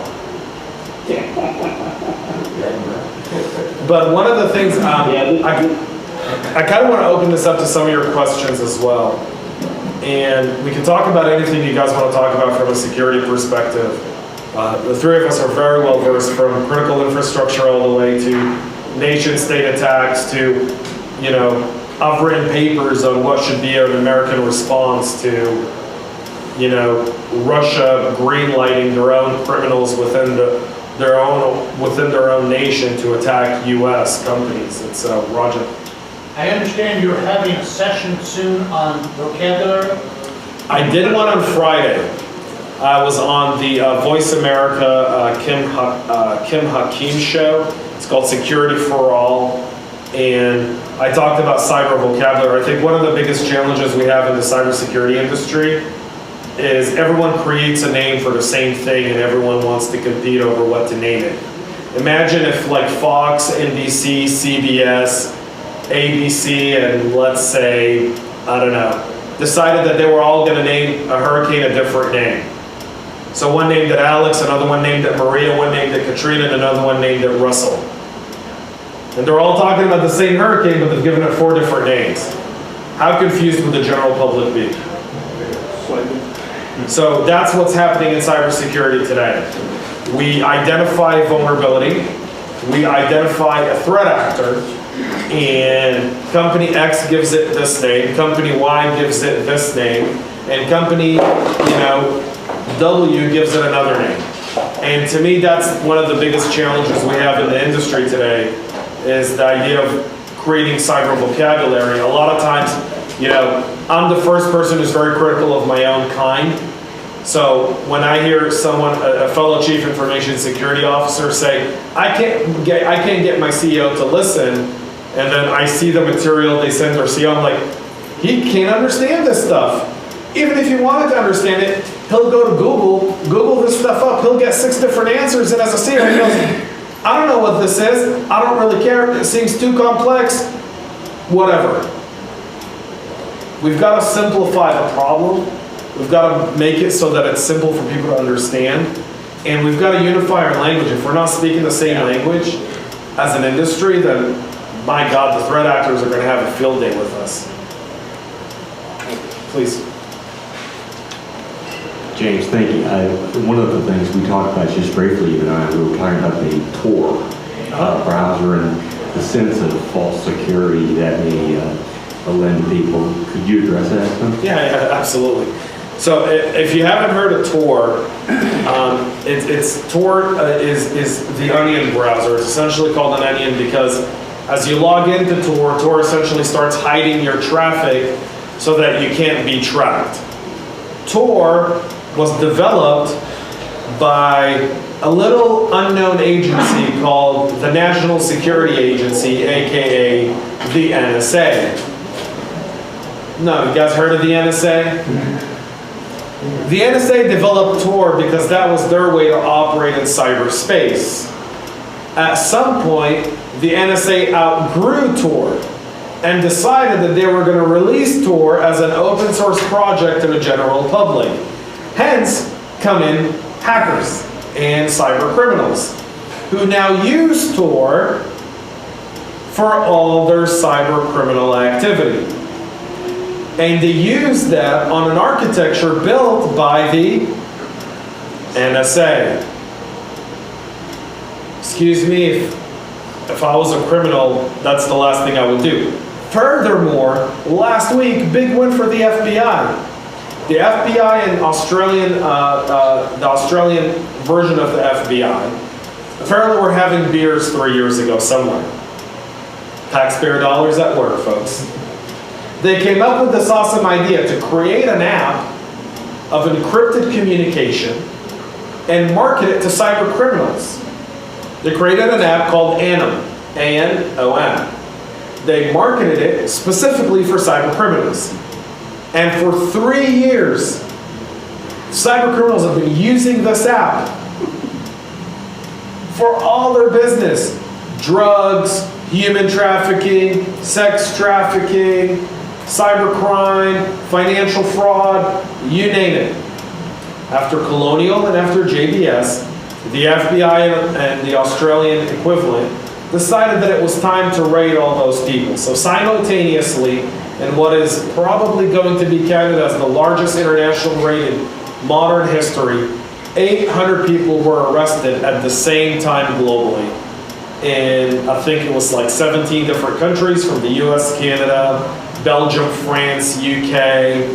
But one of the things, I kind of want to open this up to some of your questions as well. And we can talk about anything you guys want to talk about from a security perspective. The three of us are very well versed, from critical infrastructure all the way to nation state attacks to, I've written papers on what should be an American response to, Russia greenlighting their own criminals within their own nation to attack U.S. companies. It's Roger. I understand you're having a session soon on vocabulary. I did one on Friday. I was on the Voice America Kim Hakim show. It's called Security for All. And I talked about cyber vocabulary. I think one of the biggest challenges we have in the cybersecurity industry is everyone creates a name for the same thing and everyone wants to compete over what to name it. Imagine if like Fox, NBC, CBS, ABC, and let's say, I don't know, decided that they were all going to name a hurricane a different name. So one named it Alex, another one named it Maria, one named it Katrina, and another one named it Russell. And they're all talking about the same hurricane, but they've given it 4 different names. How confused would the general public be? So that's what's happening in cybersecurity today. We identify vulnerability, we identify a threat actor, and company X gives it this name, company Y gives it this name, and company, W gives it another name. And to me, that's one of the biggest challenges we have in the industry today, is the idea of creating cyber vocabulary. A lot of times, I'm the first person who's very critical of my own kind. So when I hear someone, a fellow chief information security officer, say, I can't get my CEO to listen, and then I see the material they send their CEO, I'm like, he can't understand this stuff. Even if he wanted to understand it, he'll go to Google this stuff up, he'll get 6 different answers, and as a CEO, he goes, I don't know what this is, I don't really care, it seems too complex, whatever. We've got to simplify the problem. We've got to make it so that it's simple for people to understand. And we've got to unify our language. If we're not speaking the same language as an industry, then my God, the threat actors are going to have a field day with us. Please. James, thank you. One of the things we talked about just briefly, you and I, we were talking about the Tor browser and the sense of false security that may lend people. Could you address that? Yeah, absolutely. So if you haven't heard of Tor, Tor is the Onion browser. It's essentially called an Onion because as you log into Tor, Tor essentially starts hiding your traffic so that you can't be tracked. Tor was developed by a little unknown agency called the National Security Agency, aka the NSA. No, you guys heard of the NSA? The NSA developed Tor because that was their way to operate in cyberspace. At some point, the NSA outgrew Tor and decided that they were going to release Tor as an open source project to the general public. Hence, come in hackers and cyber criminals who now use Tor for all their cyber criminal activity. And they use that on an architecture built by the NSA. Excuse me, if I was a criminal, that's the last thing I would do. Furthermore, last week, big win for the FBI. The FBI and the Australian version of the FBI apparently were having beers 3 years ago somewhere. Taxpayer dollars at work, folks. They came up with this awesome idea to create an app of encrypted communication and market it to cyber criminals. They created an app called ANOM, A-N-O-M. They marketed it specifically for cyber criminals. And for 3 years, cyber criminals have been using this app for all their business. Drugs, human trafficking, sex trafficking, cybercrime, financial fraud, you name it. After Colonial and after JBS, the FBI and the Australian equivalent decided that it was time to raid all those people. So simultaneously, in what is probably going to be counted as the largest international raid in modern history, 800 people were arrested at the same time globally. In, I think it was like 17 different countries, from the US, Canada, Belgium, France, UK,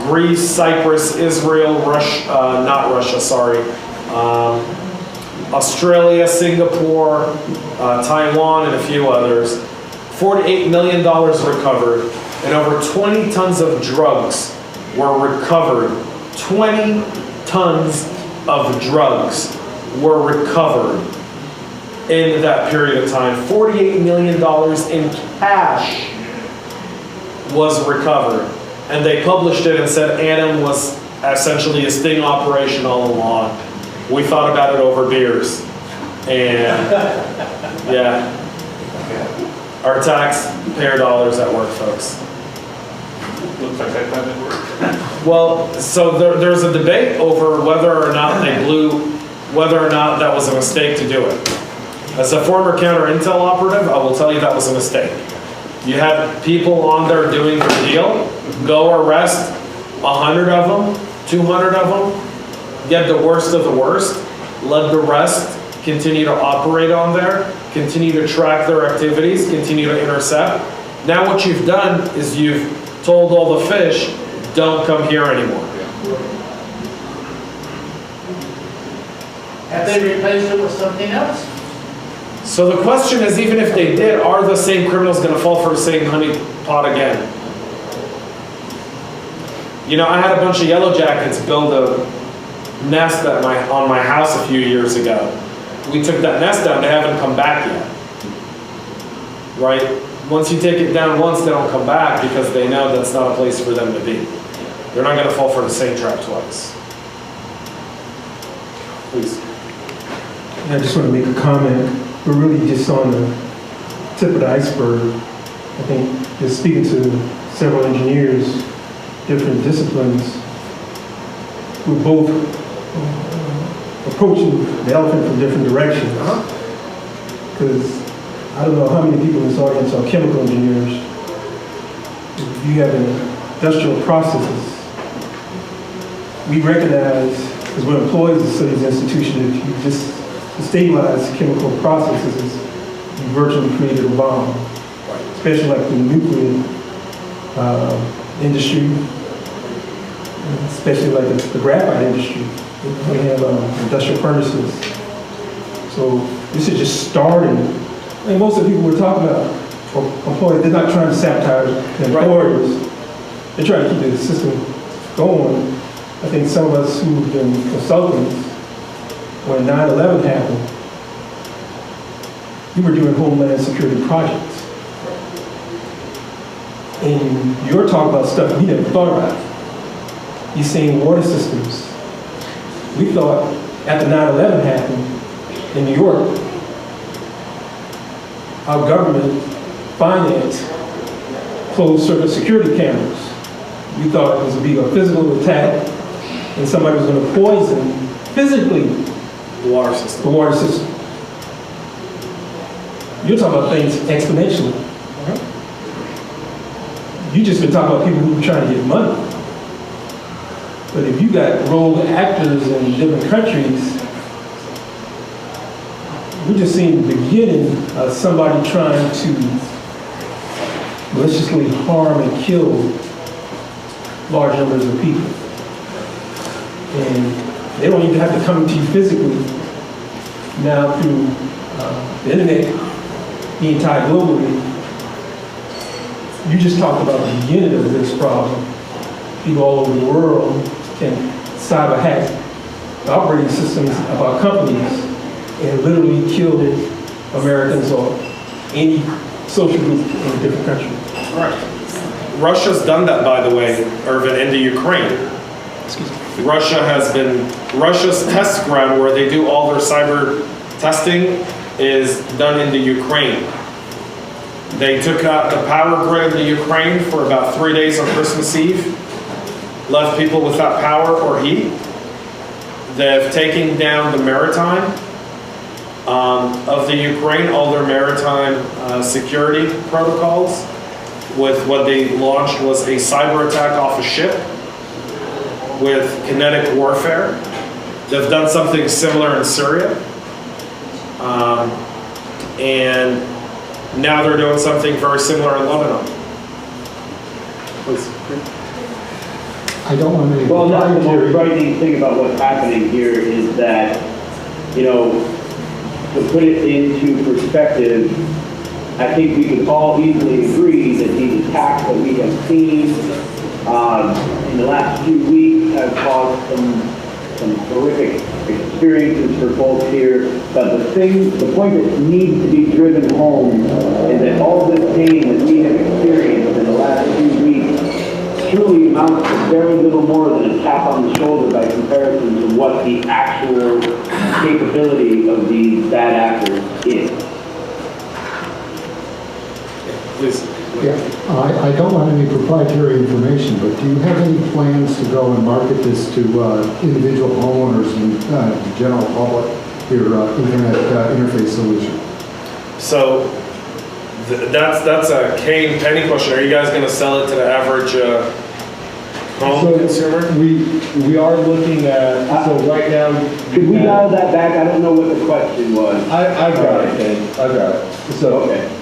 Greece, Cyprus, Israel, Australia, Singapore, Taiwan, and a few others. $48 million recovered, and over 20 tons of drugs were recovered. 20 tons of drugs were recovered in that period of time. $48 million in cash was recovered. And they published it and said ANOM was essentially a sting operation all along. We thought about it over beers. And yeah, our taxpayer dollars at work, folks. Looks like that doesn't work. Well, so there's a debate over whether or not that was a mistake to do it. As a former counter-intel operative, I will tell you that was a mistake. You had people on there doing their deal, go arrest 100 of them, 200 of them, get the worst of the worst, let the rest continue to operate on there, continue to track their activities, continue to intercept. Now what you've done is you've told all the fish, don't come here anymore. Have they replaced it with something else? So the question is, even if they did, are the same criminals going to fall for the same honey pot again? You know, I had a bunch of yellow jackets build a nest on my house a few years ago. We took that nest down, they haven't come back yet. Right? Once you take it down once, they don't come back because they know that's not a place for them to be. They're not going to fall for the same trap twice. Please. I just want to make a comment. We're really just on the tip of the iceberg. I think just speaking to several engineers, different disciplines, we're both approaching the elephant from different directions. Because I don't know how many people in this audience are chemical engineers. If you have industrial processes, we recognize, because we're employees of these institutions, if you just stabilize chemical processes, you virtually created a bomb. Especially like the nuclear industry, especially like the graphite industry. We have industrial furnaces. So this is just starting. And most of the people we're talking about, or employees, they're not trying to sabotage their employers. They're trying to keep the system going. I think some of us who've been consultants, when 9/11 happened, we were doing Homeland Security projects. And you're talking about stuff we never thought about. You're saying water systems. We thought after 9/11 happened in New York, our government financed closed circuit security cameras. We thought it was going to be a physical attack and somebody was going to poison physically the water system. You're talking about things exponentially. You just been talking about people who are trying to get money. But if you got rogue actors in different countries, we're just seeing the beginning of somebody trying to maliciously harm and kill large numbers of people. And they don't even have to come to you physically. Now through the internet, the entire globally, you just talked about the beginning of this problem. People all over the world can cyber hack the operating systems of our companies and literally kill Americans or any social group in a different country. Right. Russia's done that, by the way, Irvin, into Ukraine. Russia's test ground where they do all their cyber testing is done into Ukraine. They took out the power grid in the Ukraine for about 3 days on Christmas Eve, left people without power or heat. They've taken down the maritime of the Ukraine, all their maritime security protocols. With what they launched was a cyber attack off a ship with kinetic warfare. They've done something similar in Syria. And now they're doing something very similar in Lebanon. Please. I don't want to. Well, not the most frightening thing about what's happening here is that, you know, to put it into perspective, I think we could all easily agree that these attacks that we have seen in the last few weeks have caused some horrific experiences for folks here. But the point that needs to be driven home is that all this pain that we have experienced in the last few weeks truly amounts to very little more than a tap on the shoulder by comparison to what the actual capability of these bad actors is. Please. Yeah, I don't want any proprietary information, but do you have any plans to go and market this to individual homeowners and the general public, your internet interface solution? So that's a Kane Penny question. Are you guys going to sell it to the average home consumer? We are looking at, so right now. Could we dial that back? I don't know what the question was. I've got it, Kane. I've got it. So, okay.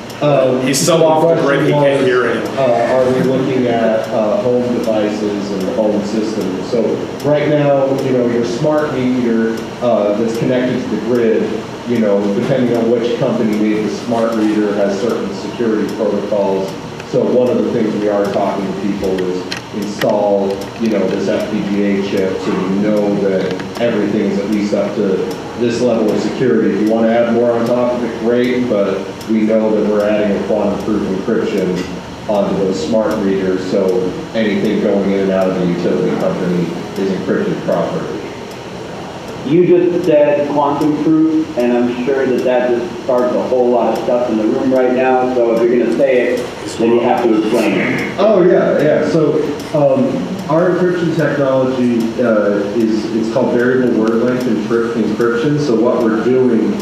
He's so off the grid he can't hear anything. Are we looking at home devices and home systems? So right now, you know, your smart meter that's connected to the grid, you know, depending on which company made the smart meter, has certain security protocols. So one of the things we are talking to people is install, you know, this FPGA chip so you know that everything is at least up to this level of security. If you want to add more on top of it, great, but we know that we're adding a quantum-proof encryption onto those smart meters, so anything going in and out of the utility company is encrypted properly. You just said quantum proof, and I'm sure that just starts a whole lot of stuff in the room right now, so if you're going to say it, then you have to explain it. Oh, yeah. So our encryption technology it's called variable word length encryption. So what we're doing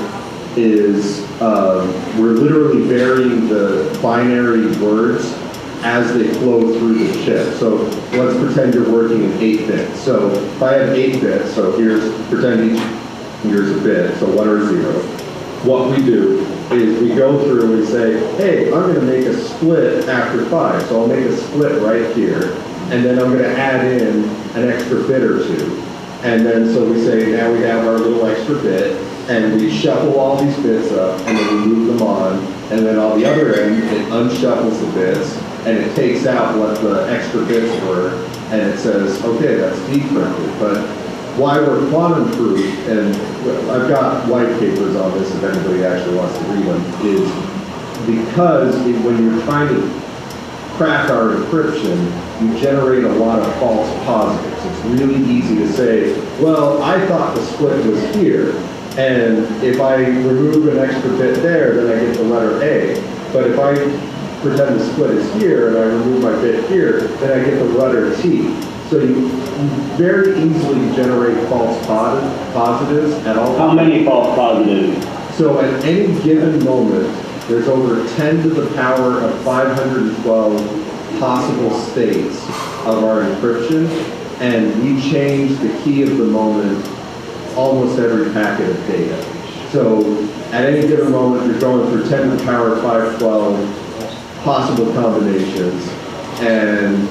is we're literally varying the binary words as they flow through the chip. So let's pretend you're working in 8-bit. So if I have 8 bits, so pretend here's a bit, so 1 or 0. What we do is we go through and we say, hey, I'm going to make a split after 5. So I'll make a split right here, and then I'm going to add in an extra bit or 2. And then so we say, now we have our little extra bit, and we shuffle all these bits up, and then we move them on, and then on the other end, it unshuffles the bits, and it takes out what the extra bits were, and it says, okay, that's decrypted. But why we're quantum proof, and I've got white papers on this if anybody actually wants to read them, is because when you're trying to crack our encryption, you generate a lot of false positives. It's really easy to say, well, I thought the split was here, and if I remove an extra bit there, then I get the letter A. But if I pretend the split is here and I remove my bit here, then I get the letter T. So you very easily generate false positives at all. How many false positives? So at any given moment, there's over 10 to the power of 512 possible states of our encryption, and we change the key of the moment almost every packet of data. So at any given moment, you're going through 10 to the power of 512 possible combinations, and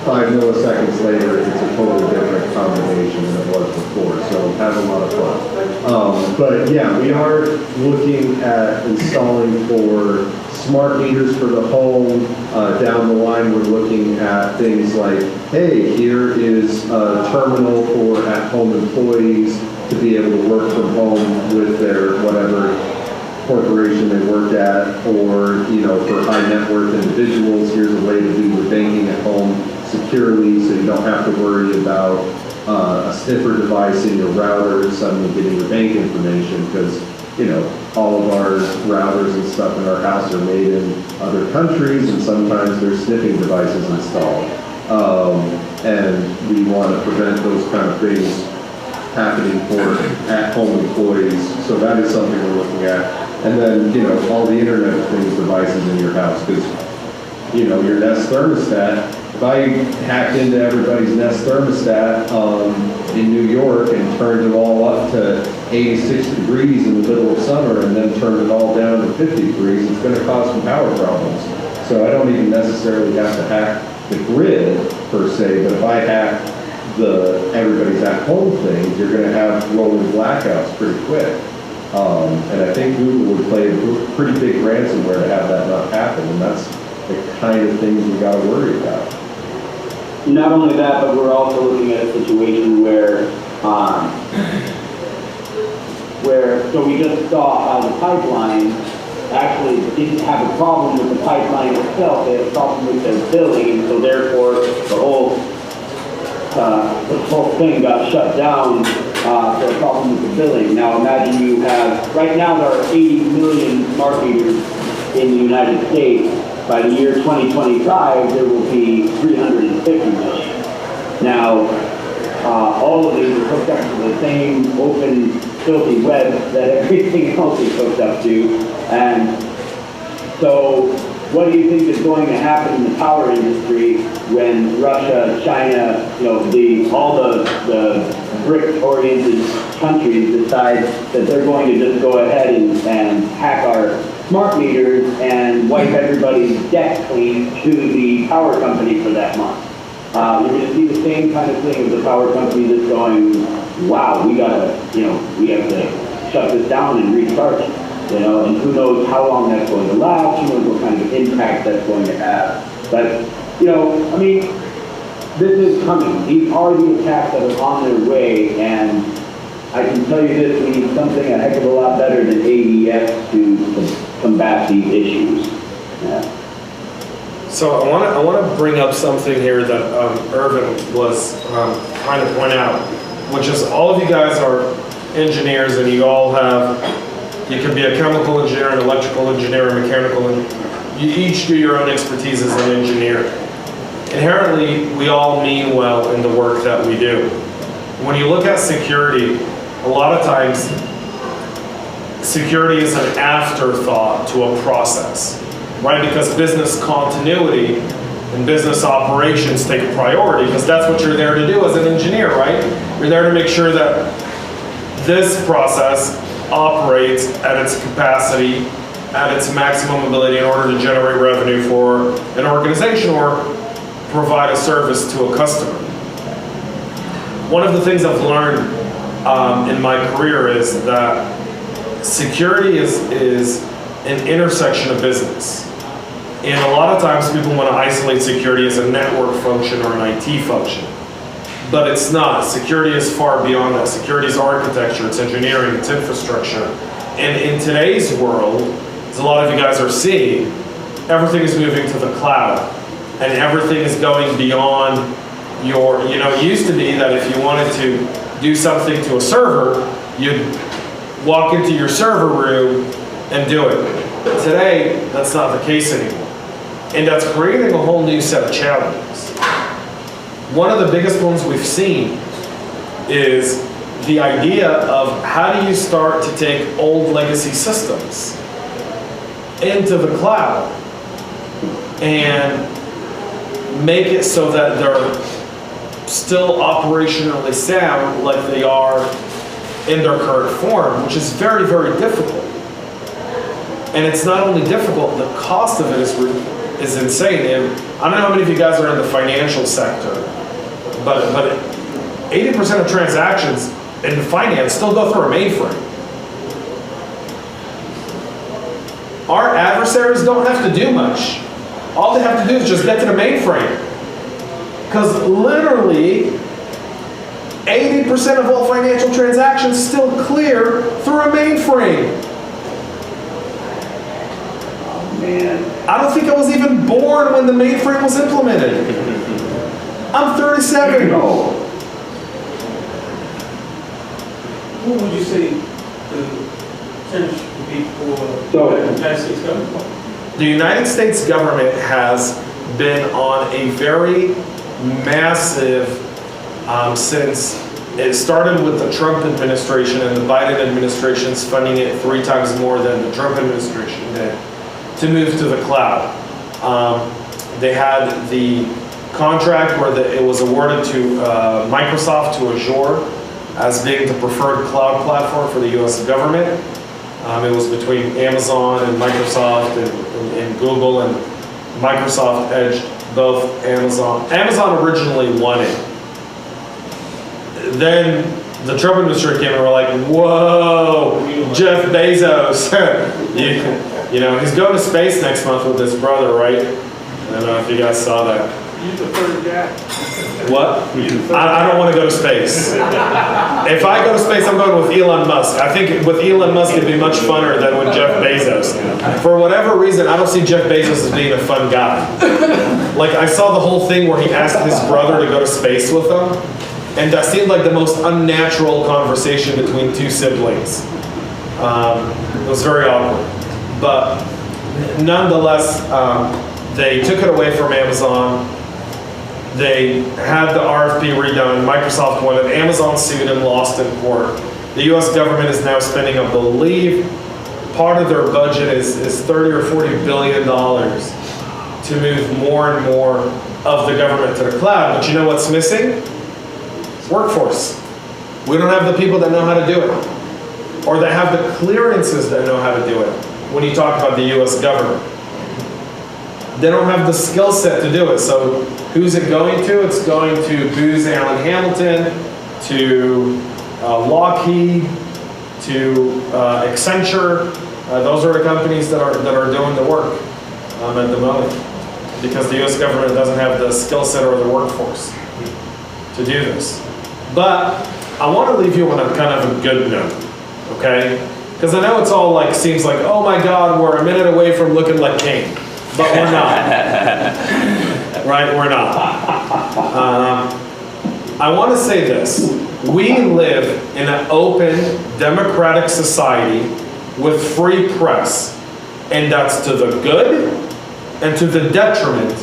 5 milliseconds later, it's a totally different combination than it was before. So have a lot of fun. But yeah, we are looking at installing for smart meters for the home, Down the line, we're looking at things like, hey, here is a terminal for at-home employees to be able to work from home with their whatever corporation they work at, or, you know, for high net worth individuals, here's a way to do your banking at home securely so you don't have to worry about a sniffer device in your router suddenly getting your bank information, because, you know, all of our routers and stuff in our house are made in other countries, and sometimes there's sniffing devices installed. And we want to prevent those kind of things happening for at-home employees. So that is something we're looking at. And then, you know, all the Internet of Things devices in your house, because, you know, your Nest thermostat, if I hacked into everybody's Nest thermostat in New York and turned it all up to 86 degrees in the middle of summer and then turned it all down to 50 degrees, it's going to cause some power problems. So I don't even necessarily have to hack the grid per se, but if I hack everybody's at-home things, you're going to have rolling blackouts pretty quick. And I think Google would play a pretty big ransomware to have that not happen, and that's the kind of things we got to worry about. Not only that, but we're also looking at a situation where so we just saw how the pipeline actually didn't have a problem with the pipeline itself, they had a problem with their billing, and so therefore the whole thing got shut down for a problem with the billing. Now imagine you have, right now there are 80 million smart meters in the United States. By the year 2025, there will be 350 million. Now, all of these are hooked up to the same open, filthy web that everything else is hooked up to. And so, what do you think is going to happen in the power industry when Russia, China, you know, all the BRIC-oriented countries decide that they're going to just go ahead and hack our smart meters and wipe everybody's debt clean to the power company for that month? You're going to see the same kind of thing of the power company that's going, wow, we have to shut this down and restart it. You know, and who knows how long that's going to last, who knows what kind of impact that's going to have. But, you know, I mean, this is coming. These are the attacks that are on their way, and I can tell you this, we need something a heck of a lot better than AES to combat these issues. Yeah. So I want to bring up something here that Irvin was trying to point out, which is all of you guys are engineers, and you all have. You can be a chemical engineer, an electrical engineer, a mechanical engineer. You each do your own expertise as an engineer. Inherently, we all mean well in the work that we do. When you look at security, a lot of times, security is an afterthought to a process, right? Because business continuity and business operations take priority, because that's what you're there to do as an engineer, right? You're there to make sure that this process operates at its capacity, at its maximum ability in order to generate revenue for an organization or provide a service to a customer. One of the things I've learned in my career is that security is an intersection of business. And a lot of times people want to isolate security as a network function or an IT function. But it's not. Security is far beyond that. Security is architecture, it's engineering, it's infrastructure. And in today's world, as a lot of you guys are seeing, everything is moving to the cloud. And everything is going beyond your, you know, it used to be that if you wanted to do something to a server, you'd walk into your server room and do it. But today, that's not the case anymore. And that's creating a whole new set of challenges. One of the biggest ones we've seen is the idea of how do you start to take old legacy systems into the cloud and make it so that they're still operationally sound like they are in their current form, which is very, very difficult. And it's not only difficult, the cost of it is insane. And I don't know how many of you guys are in the financial sector, but 80% of transactions in finance still go through a mainframe. Our adversaries don't have to do much. All they have to do is just get to the mainframe. Because literally, 80% of all financial transactions still clear through a mainframe. Man. I don't think I was even born when the mainframe was implemented. I'm 37. No. What would you say the percentage would be for So- the United States government? The United States government has been on a very massive, since it started with the Trump administration, and the Biden administration's funding it 3 times more than the Trump administration did, to move to the cloud. They had the contract where it was awarded to Microsoft, to Azure, as being the preferred cloud platform for the US government. It was between Amazon and Microsoft and Google, and Microsoft edged both Amazon. Amazon originally won it. Then the Trump administration came and were like, whoa, Jeff Bezos, you know, he's going to space next month with his brother, right? I don't know if you guys saw that. You the first guy. What? I don't want to go to space. If I go to space, I'm going with Elon Musk. I think with Elon Musk, it'd be much funner than with Jeff Bezos. For whatever reason, I don't see Jeff Bezos as being a fun guy. Like, I saw the whole thing where he asked his brother to go to space with him, and that seemed like the most unnatural conversation between 2 siblings. It was very awkward. But nonetheless, they took it away from Amazon. They had the RFP redone. Microsoft won it. Amazon sued and lost in court. The US government is now spending, I believe, part of their budget is $30 or $40 billion to move more and more of the government to the cloud. But you know what's missing? Workforce. We don't have the people that know how to do it, or that have the clearances that know how to do it. When you talk about the US government, they don't have the skill set to do it. So who's it going to? It's going to Booz Allen Hamilton, to Lockheed, to Accenture. Those are the companies that are doing the work at the moment, because the US government doesn't have the skill set or the workforce to do this. But I want to leave you on a kind of a good note, okay? Because I know it's all like, seems like, oh my God, we're a minute away from looking like Kane. But we're not. Right? We're not. I want to say this. We live in an open, democratic society with free press. And that's to the good and to the detriment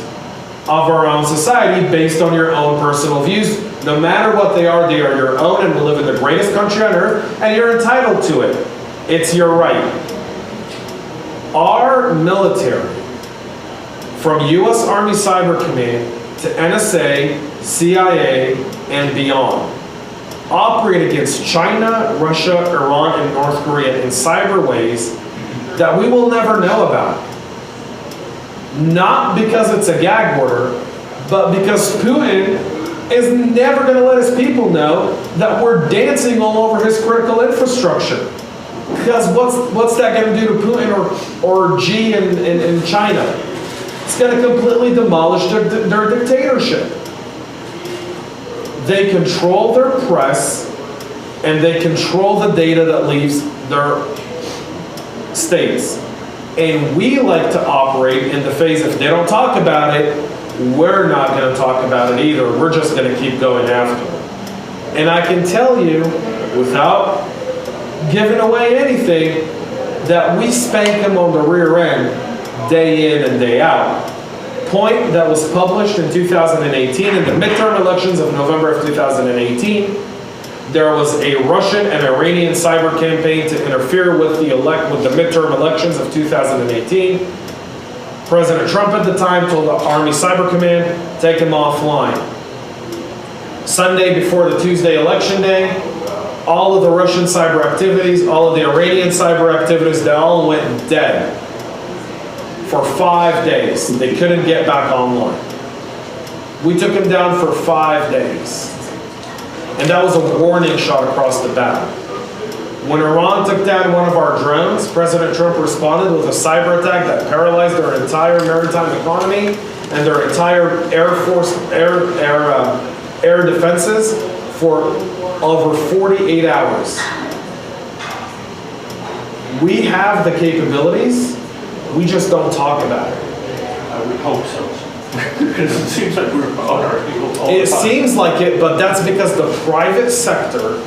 of our own society, based on your own personal views. No matter what they are your own, and we live in the greatest country on earth, and you're entitled to it. It's your right. Our military, from U.S. Army Cyber Command to NSA, CIA, and beyond, operate against China, Russia, Iran, and North Korea in cyber ways that we will never know about. Not because it's a gag order, but because Putin is never going to let his people know that we're dancing all over his critical infrastructure. Because what's that going to do to Putin or Xi in China? It's going to completely demolish their dictatorship. They control their press, and they control the data that leaves their states. And we like to operate in the phase, if they don't talk about it, we're not going to talk about it either. We're just going to keep going after it. And I can tell you, without giving away anything, that we spank them on the rear end day in and day out. Point that was published in 2018, in the midterm elections of November of 2018, there was a Russian and Iranian cyber campaign to interfere with the midterm elections of 2018. President Trump at the time told the Army Cyber Command, take him offline. Sunday before the Tuesday election day, all of the Russian cyber activities, all of the Iranian cyber activities, they all went dead for 5 days. They couldn't get back online. We took them down for 5 days. And that was a warning shot across the bow. When Iran took down one of our drones, President Trump responded with a cyber attack that paralyzed their entire maritime economy and their entire air defenses for over 48 hours. We have the capabilities, we just don't talk about it. I would hope so. Because it seems like we're on our people all the time. It seems like it, but that's because the private sector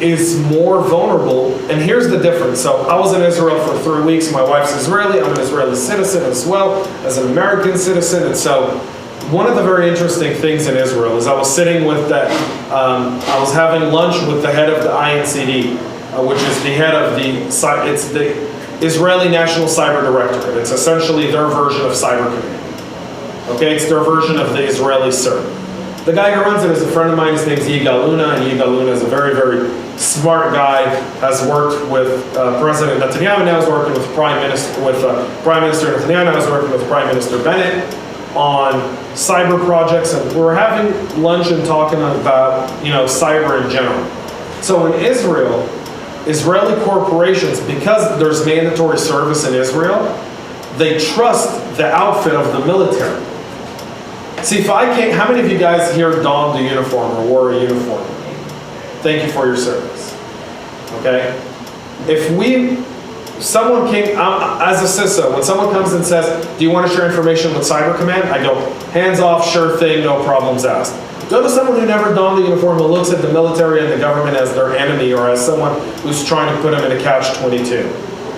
is more vulnerable. And here's the difference. So I was in Israel for 3 weeks. My wife's Israeli. I'm an Israeli citizen as well as an American citizen. And so one of the very interesting things in Israel is I was sitting with that, I was having lunch with the head of the INCD, which is the head of it's the Israeli National Cyber Directorate. It's essentially their version of Cyber Command. Okay, it's their version of the Israeli CERT. The guy who runs it is a friend of mine. His name's Yigal Luna, and Yigal Luna is a very, very smart guy. Has worked with President Netanyahu. Now is working with Prime Minister Netanyahu. Now is working with Prime Minister Bennett on cyber projects, and we're having lunch and talking about cyber in general. So in Israel, Israeli corporations, because there's mandatory service in Israel, they trust the outfit of the military. See, if I can't, how many of you guys here donned a uniform or wore a uniform? Thank you for your service. Okay? If someone came, as a CISO, when someone comes and says, do you want to share information with Cyber Command? I go, hands off, sure thing, no problems asked. Go to someone who never donned the uniform, who looks at the military and the government as their enemy or as someone who's trying to put them in a catch-22.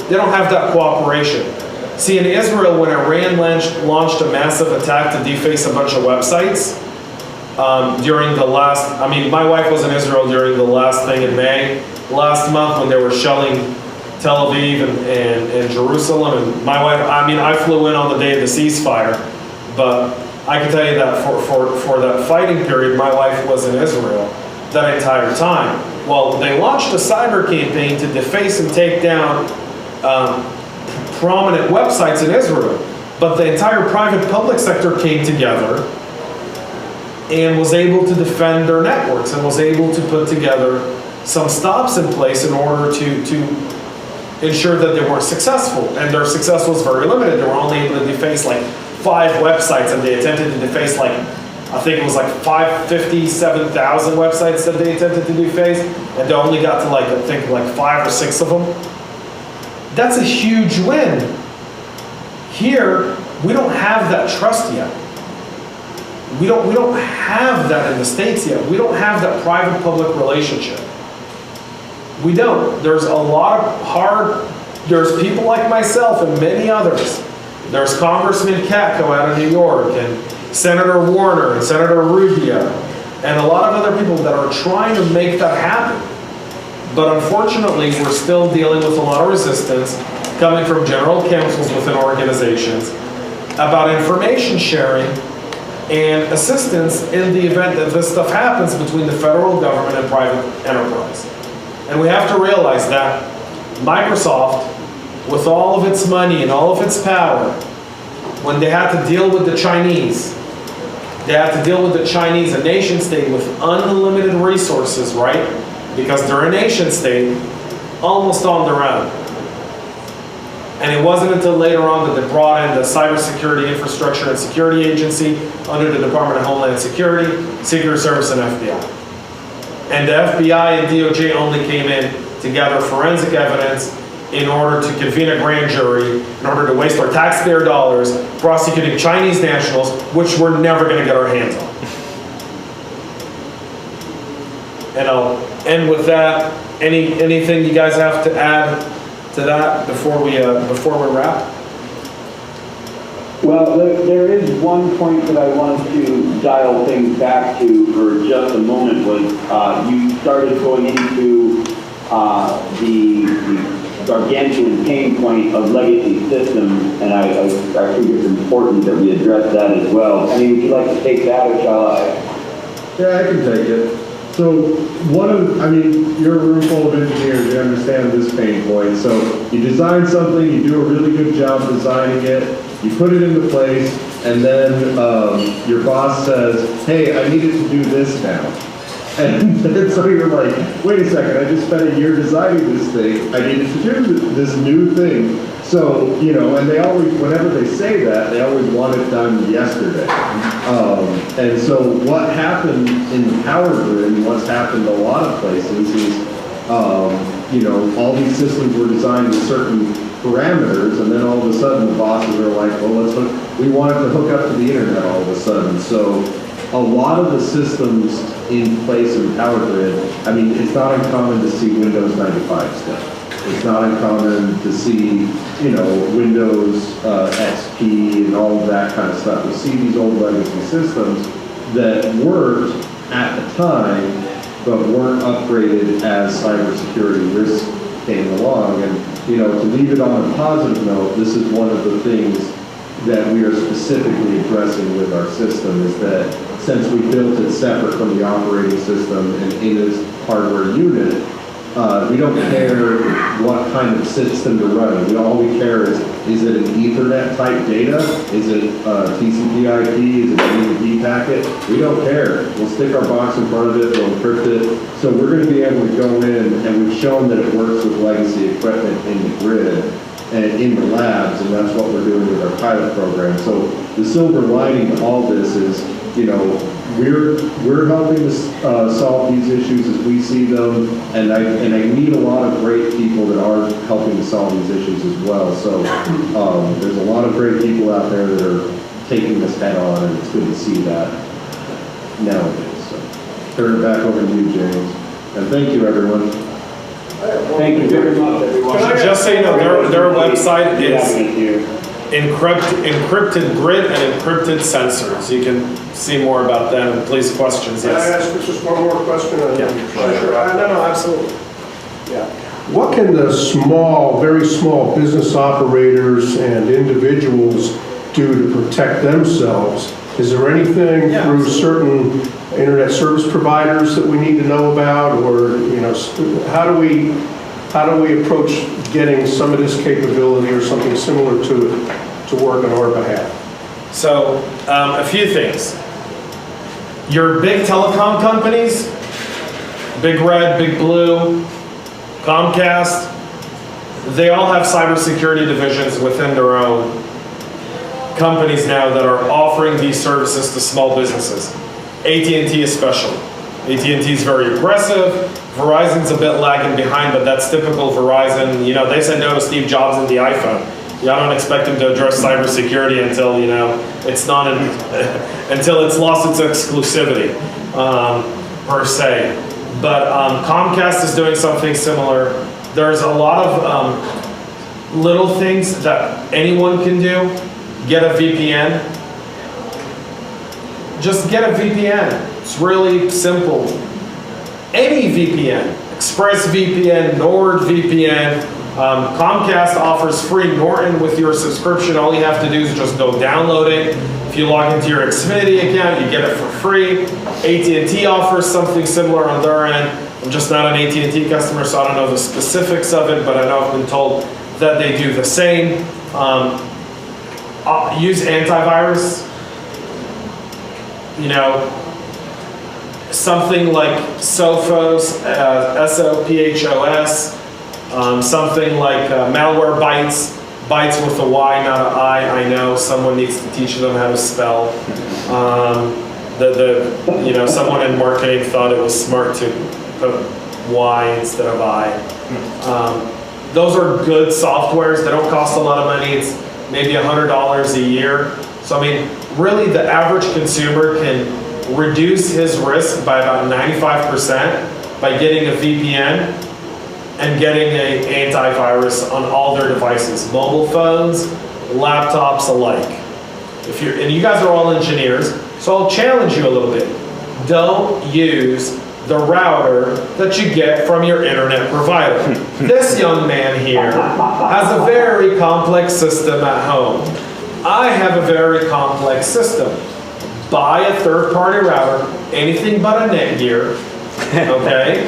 They don't have that cooperation. See, in Israel, when Iran launched a massive attack to deface a bunch of websites during the last, my wife was in Israel during the last thing in May, last month when they were shelling Tel Aviv and Jerusalem. And my wife, I flew in on the day of the ceasefire, but I can tell you that for that fighting period, my wife was in Israel that entire time. Well, they launched a cyber campaign to deface and take down prominent websites in Israel, but the entire private public sector came together and was able to defend their networks and was able to put together some stops in place in order to ensure that they weren't successful. And their success was very limited. They were only able to deface like 5 websites, and they attempted to deface I think it was 57,000 websites that they attempted to deface, and they only got to 5 or 6 of them. That's a huge win. Here, we don't have that trust yet. We don't have that in the States yet. We don't have that private-public relationship. We don't. There's a lot of there's people like myself and many others. There's Congressman Katko out of New York, and Senator Warner, and Senator Rubio, and a lot of other people that are trying to make that happen. But unfortunately, we're still dealing with a lot of resistance coming from general counsels within organizations about information sharing and assistance in the event that this stuff happens between the federal government and private enterprise. And we have to realize that Microsoft, with all of its money and all of its power, when they had to deal with the Chinese, a nation state with unlimited resources, right? Because they're a nation state, almost on their own. And it wasn't until later on that they brought in the Cybersecurity Infrastructure and Security Agency under the Department of Homeland Security, Secret Service, and FBI. And the FBI and DOJ only came in to gather forensic evidence in order to convene a grand jury, in order to waste our taxpayer dollars prosecuting Chinese nationals, which we're never going to get our hands on. And I'll end with that. Anything you guys have to add to that before we wrap? Well, there is one point that I wanted to dial things back to for just a moment. Was you started going into the gargantuan pain point of legacy systems, and I think it's important that we address that as well. Would you like to take that, or shall I? Yeah, I can take it. So you're a room full of engineers, you understand this pain point. So you design something, you do a really good job designing it, you put it into place, and then your boss says, hey, I need it to do this now. And so you're like, wait a second, I just spent a year designing this thing. I needed to do this new thing. So, you know, and they always, whenever they say that, they always want it done yesterday. And so what happened in the power grid, and what's happened a lot of places is, you know, all these systems were designed with certain parameters, and then all of a sudden the bosses are like, well, we want it to hook up to the internet all of a sudden. So a lot of the systems in place in power grid, I mean, it's not uncommon to see Windows 95 stuff. It's not uncommon to see, you know, Windows XP and all of that kind of stuff. We see these old legacy systems that worked at the time, but weren't upgraded as cybersecurity risks came along. And, you know, to leave it on a positive note, this is one of the things that we are specifically addressing with our system, is that since we built it separate from the operating system and in its hardware unit, we don't care what kind of system to run. All we care is it an Ethernet type data? Is it TCP/IP? Is it an UDP packet? We don't care. We'll stick our box in front of it, we'll encrypt it. So we're going to be able to go in, and we've shown that it works with legacy equipment in the grid and in the labs, and that's what we're doing with our pilot program. So the silver lining to all this is, you know, we're helping to solve these issues as we see them, and I meet a lot of great people that are helping to solve these issues as well. So there's a lot of great people out there that are taking this head on, and it's good to see that nowadays. So turn it back over to you, James, and thank you, everyone. Thank you very much, everyone. Just so you know, their website is Encrypted Grid and Encrypted Sensors. You can see more about them. Please, questions. Can I Yes. ask just one more question? Yeah. Sure. No, absolutely. Yeah. What can the very small business operators and individuals do to protect themselves? Is there anything through certain internet service providers that we need to know about, or, you know, how do we approach getting some of this capability or something similar to it to work on our behalf? So, a few things. Your big telecom companies, Big Red, Big Blue, Comcast, they all have cybersecurity divisions within their own companies now that are offering these services to small businesses. AT&T especially. AT&T is very aggressive. Verizon's a bit lagging behind, but that's typical Verizon. You know, they said no to Steve Jobs and the iPhone. Yeah, I don't expect them to address cybersecurity until, you know, it's not until it's lost its exclusivity, per se. But Comcast is doing something similar. There's a lot of little things that anyone can do. Get a VPN. Just get a VPN. It's really simple. Any VPN, ExpressVPN, NordVPN. Comcast offers free Norton with your subscription. All you have to do is just go download it. If you log into your Xfinity account, you get it for free. AT&T offers something similar on their end. I'm just not an AT&T customer, so I don't know the specifics of it, but I know I've been told that they do the same. Use antivirus. You know, something like Sophos, SOPHOS, something like Malware Bytes with a Y, not an I. I know someone needs to teach them how to spell. You know, someone in marketing thought it was smart to put Y instead of I. Those are good softwares. They don't cost a lot of money. It's maybe $100 a year. So I mean, really, the average consumer can reduce his risk by about 95% by getting a VPN and getting an antivirus on all their devices, mobile phones, laptops alike. And you guys are all engineers, so I'll challenge you a little bit. Don't use the router that you get from your internet provider. This young man here has a very complex system at home. I have a very complex system. Buy a third-party router, anything but a Netgear, okay?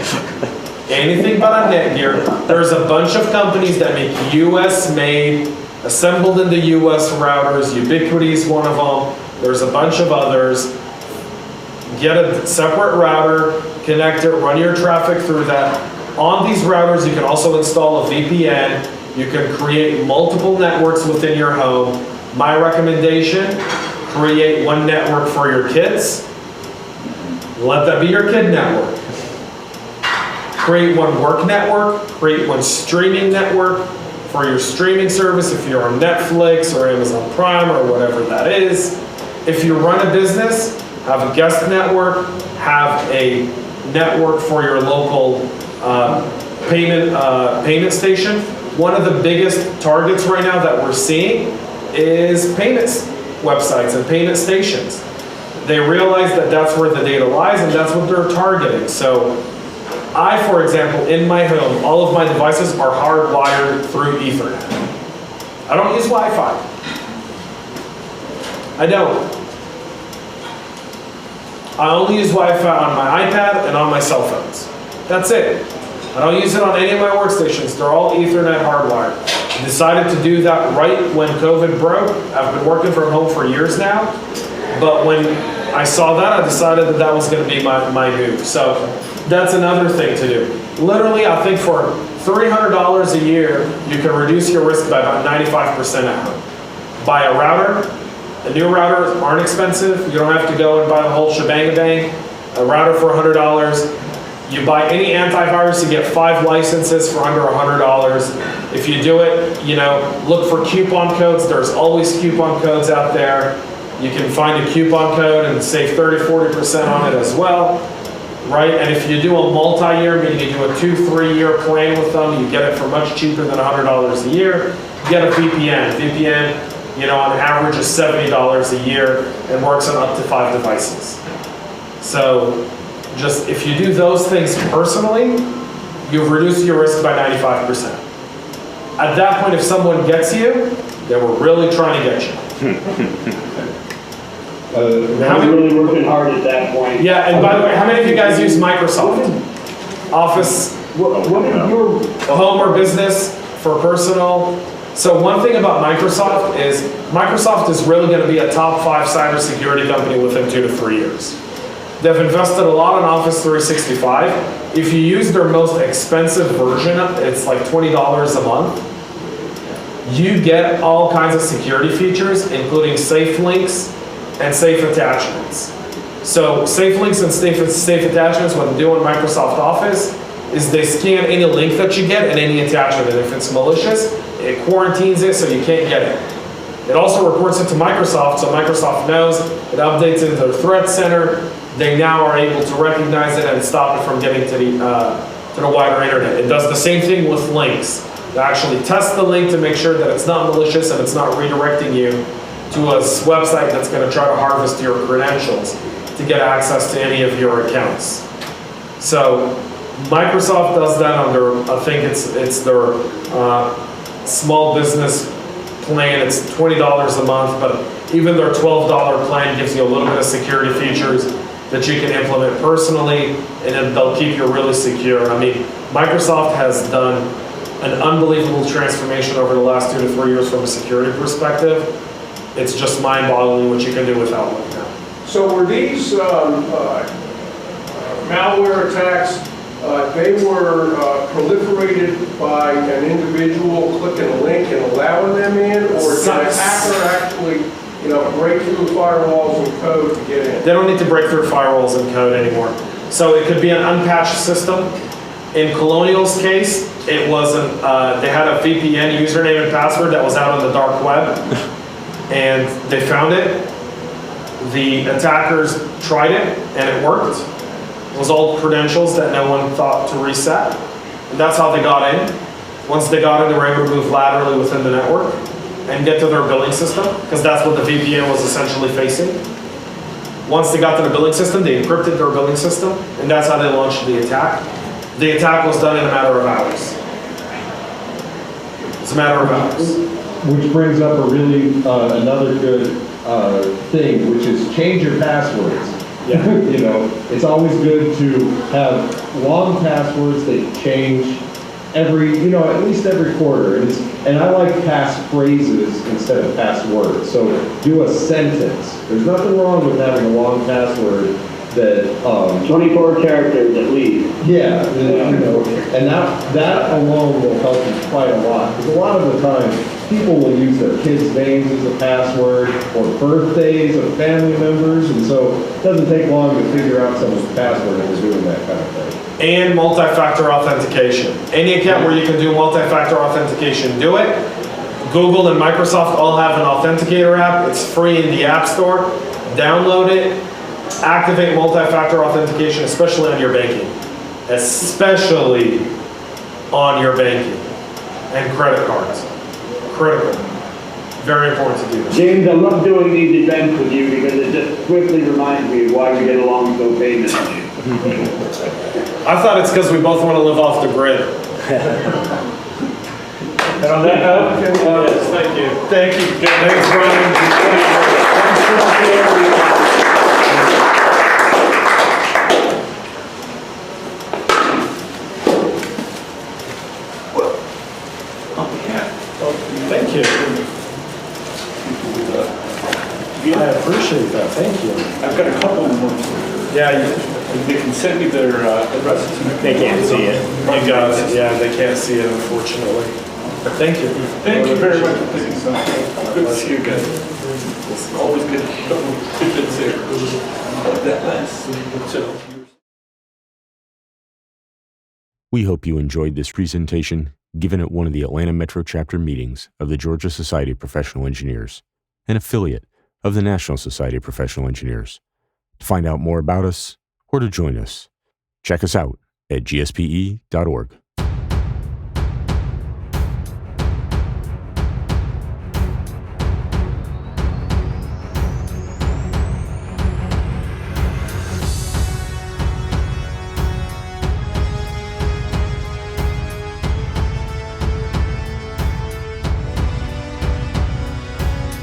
Anything but a Netgear. There's a bunch of companies that make US-made, assembled in the US routers. Ubiquiti is one of them. There's a bunch of others. Get a separate router, connect it, run your traffic through that. On these routers, you can also install a VPN. You can create multiple networks within your home. My recommendation, create one network for your kids. Let that be your kid network. Create one work network, create one streaming network for your streaming service if you're on Netflix or Amazon Prime or whatever that is. If you run a business, have a guest network, have a network for your local payment station. One of the biggest targets right now that we're seeing is payments websites and payment stations. They realize that that's where the data lies and that's what they're targeting. So I, for example, in my home, all of my devices are hardwired through Ethernet. I don't use Wi-Fi. I don't. I only use Wi-Fi on my iPad and on my cell phones. That's it. I don't use it on any of my workstations. They're all Ethernet hardwired. I decided to do that right when COVID broke. I've been working from home for years now. But when I saw that, I decided that that was going to be my move. So that's another thing to do. Literally, I think for $300 a year, you can reduce your risk by about 95% at home. Buy a router. A new routers aren't expensive. You don't have to go and buy the whole shebang-a-bang. A router for $100. You buy any antivirus, you get 5 licenses for under $100. If you do it, look for coupon codes. There's always coupon codes out there. You can find a coupon code and save 30-40% on it as well, right? And if you do a multi-year, meaning you do a 2-3 year plan with them, you get it for much cheaper than $100 a year. Get a VPN. VPN, on average is $70 a year and works on up to 5 devices. So just if you do those things personally, you've reduced your risk by 95%. At that point, if someone gets you, they were really trying to get you. I'm really working hard at that point. Yeah, and by the way, how many of you guys use Microsoft Office? What is your home or business for personal? So one thing about Microsoft is really going to be a top 5 cybersecurity company within 2 to 3 years. They've invested a lot in Office 365. If you use their most expensive version, it's like $20 a month. You get all kinds of security features, including safe links and safe attachments. So safe links and safe attachments, what they do in Microsoft Office is they scan any link that you get and any attachment. And if it's malicious, it quarantines it so you can't get it. It also reports it to Microsoft, so Microsoft knows, it updates into their threat center. They now are able to recognize it and stop it from getting to the wider internet. It does the same thing with links. They actually test the link to make sure that it's not malicious and it's not redirecting you to a website that's going to try to harvest your credentials to get access to any of your accounts. So Microsoft does that under, I think it's their small business plan. It's $20 a month, but even their $12 plan gives you a little bit of security features that you can implement personally, and then they'll keep you really secure. I mean, Microsoft has done an unbelievable transformation over the last 2 to 3 years from a security perspective. It's just mind-boggling what you can do with Outlook now. So were these malware attacks, they were proliferated by an individual clicking a link and allowing them in, or did an hacker actually break through firewalls and code to get in? They don't need to break through firewalls and code anymore. So it could be an unpatched system. In Colonial's case, it wasn't, they had a VPN username and password that was out on the dark web, and they found it. The attackers tried it, and it worked. It was old credentials that no one thought to reset. And that's how they got in. Once they got in, they were able to move laterally within the network and get to their billing system, because that's what the VPN was essentially facing. Once they got to the billing system, they encrypted their billing system, and that's how they launched the attack. The attack was done in a matter of hours. It's a matter of hours. Which brings up a really, another good thing, which is change your passwords. Yeah. It's always good to have long passwords that change every, at least every quarter. And I like passphrases instead of passwords. So do a sentence. There's nothing wrong with having a long password that, 24 characters at least. yeah, you know, and that alone will help you quite a lot. Because a lot of the time, people will use their kids' names as a password or birthdays of family members, and so it doesn't take long to figure out someone's password if they're doing that kind of thing. And multi-factor authentication. Any account where you can do multi-factor authentication, do it. Google and Microsoft all have an authenticator app. It's free in the App Store. Download it. Activate multi-factor authentication, especially on your banking. Especially on your banking and credit cards. Critical. Very important to do this. James, I love doing these events with you because it just quickly reminds me of why we get along so famously. I thought it's because we both want to live off the grid. And on that note, yes, thank you. Thank you. Thanks, Brian. Thank you. I appreciate that. Thank you. I've got a couple more. Yeah, They can send me their addresses. they can't see it. You guys, yeah, they can't see it, unfortunately. But thank you. Thank you very much. Good to see you guys. It's always good to keep it there. That last. So. We hope you enjoyed this presentation given at one of the Atlanta Metro Chapter meetings of the Georgia Society of Professional Engineers, an affiliate of the National Society of Professional Engineers. To find out more about us or to join us, check us out at gspe.org.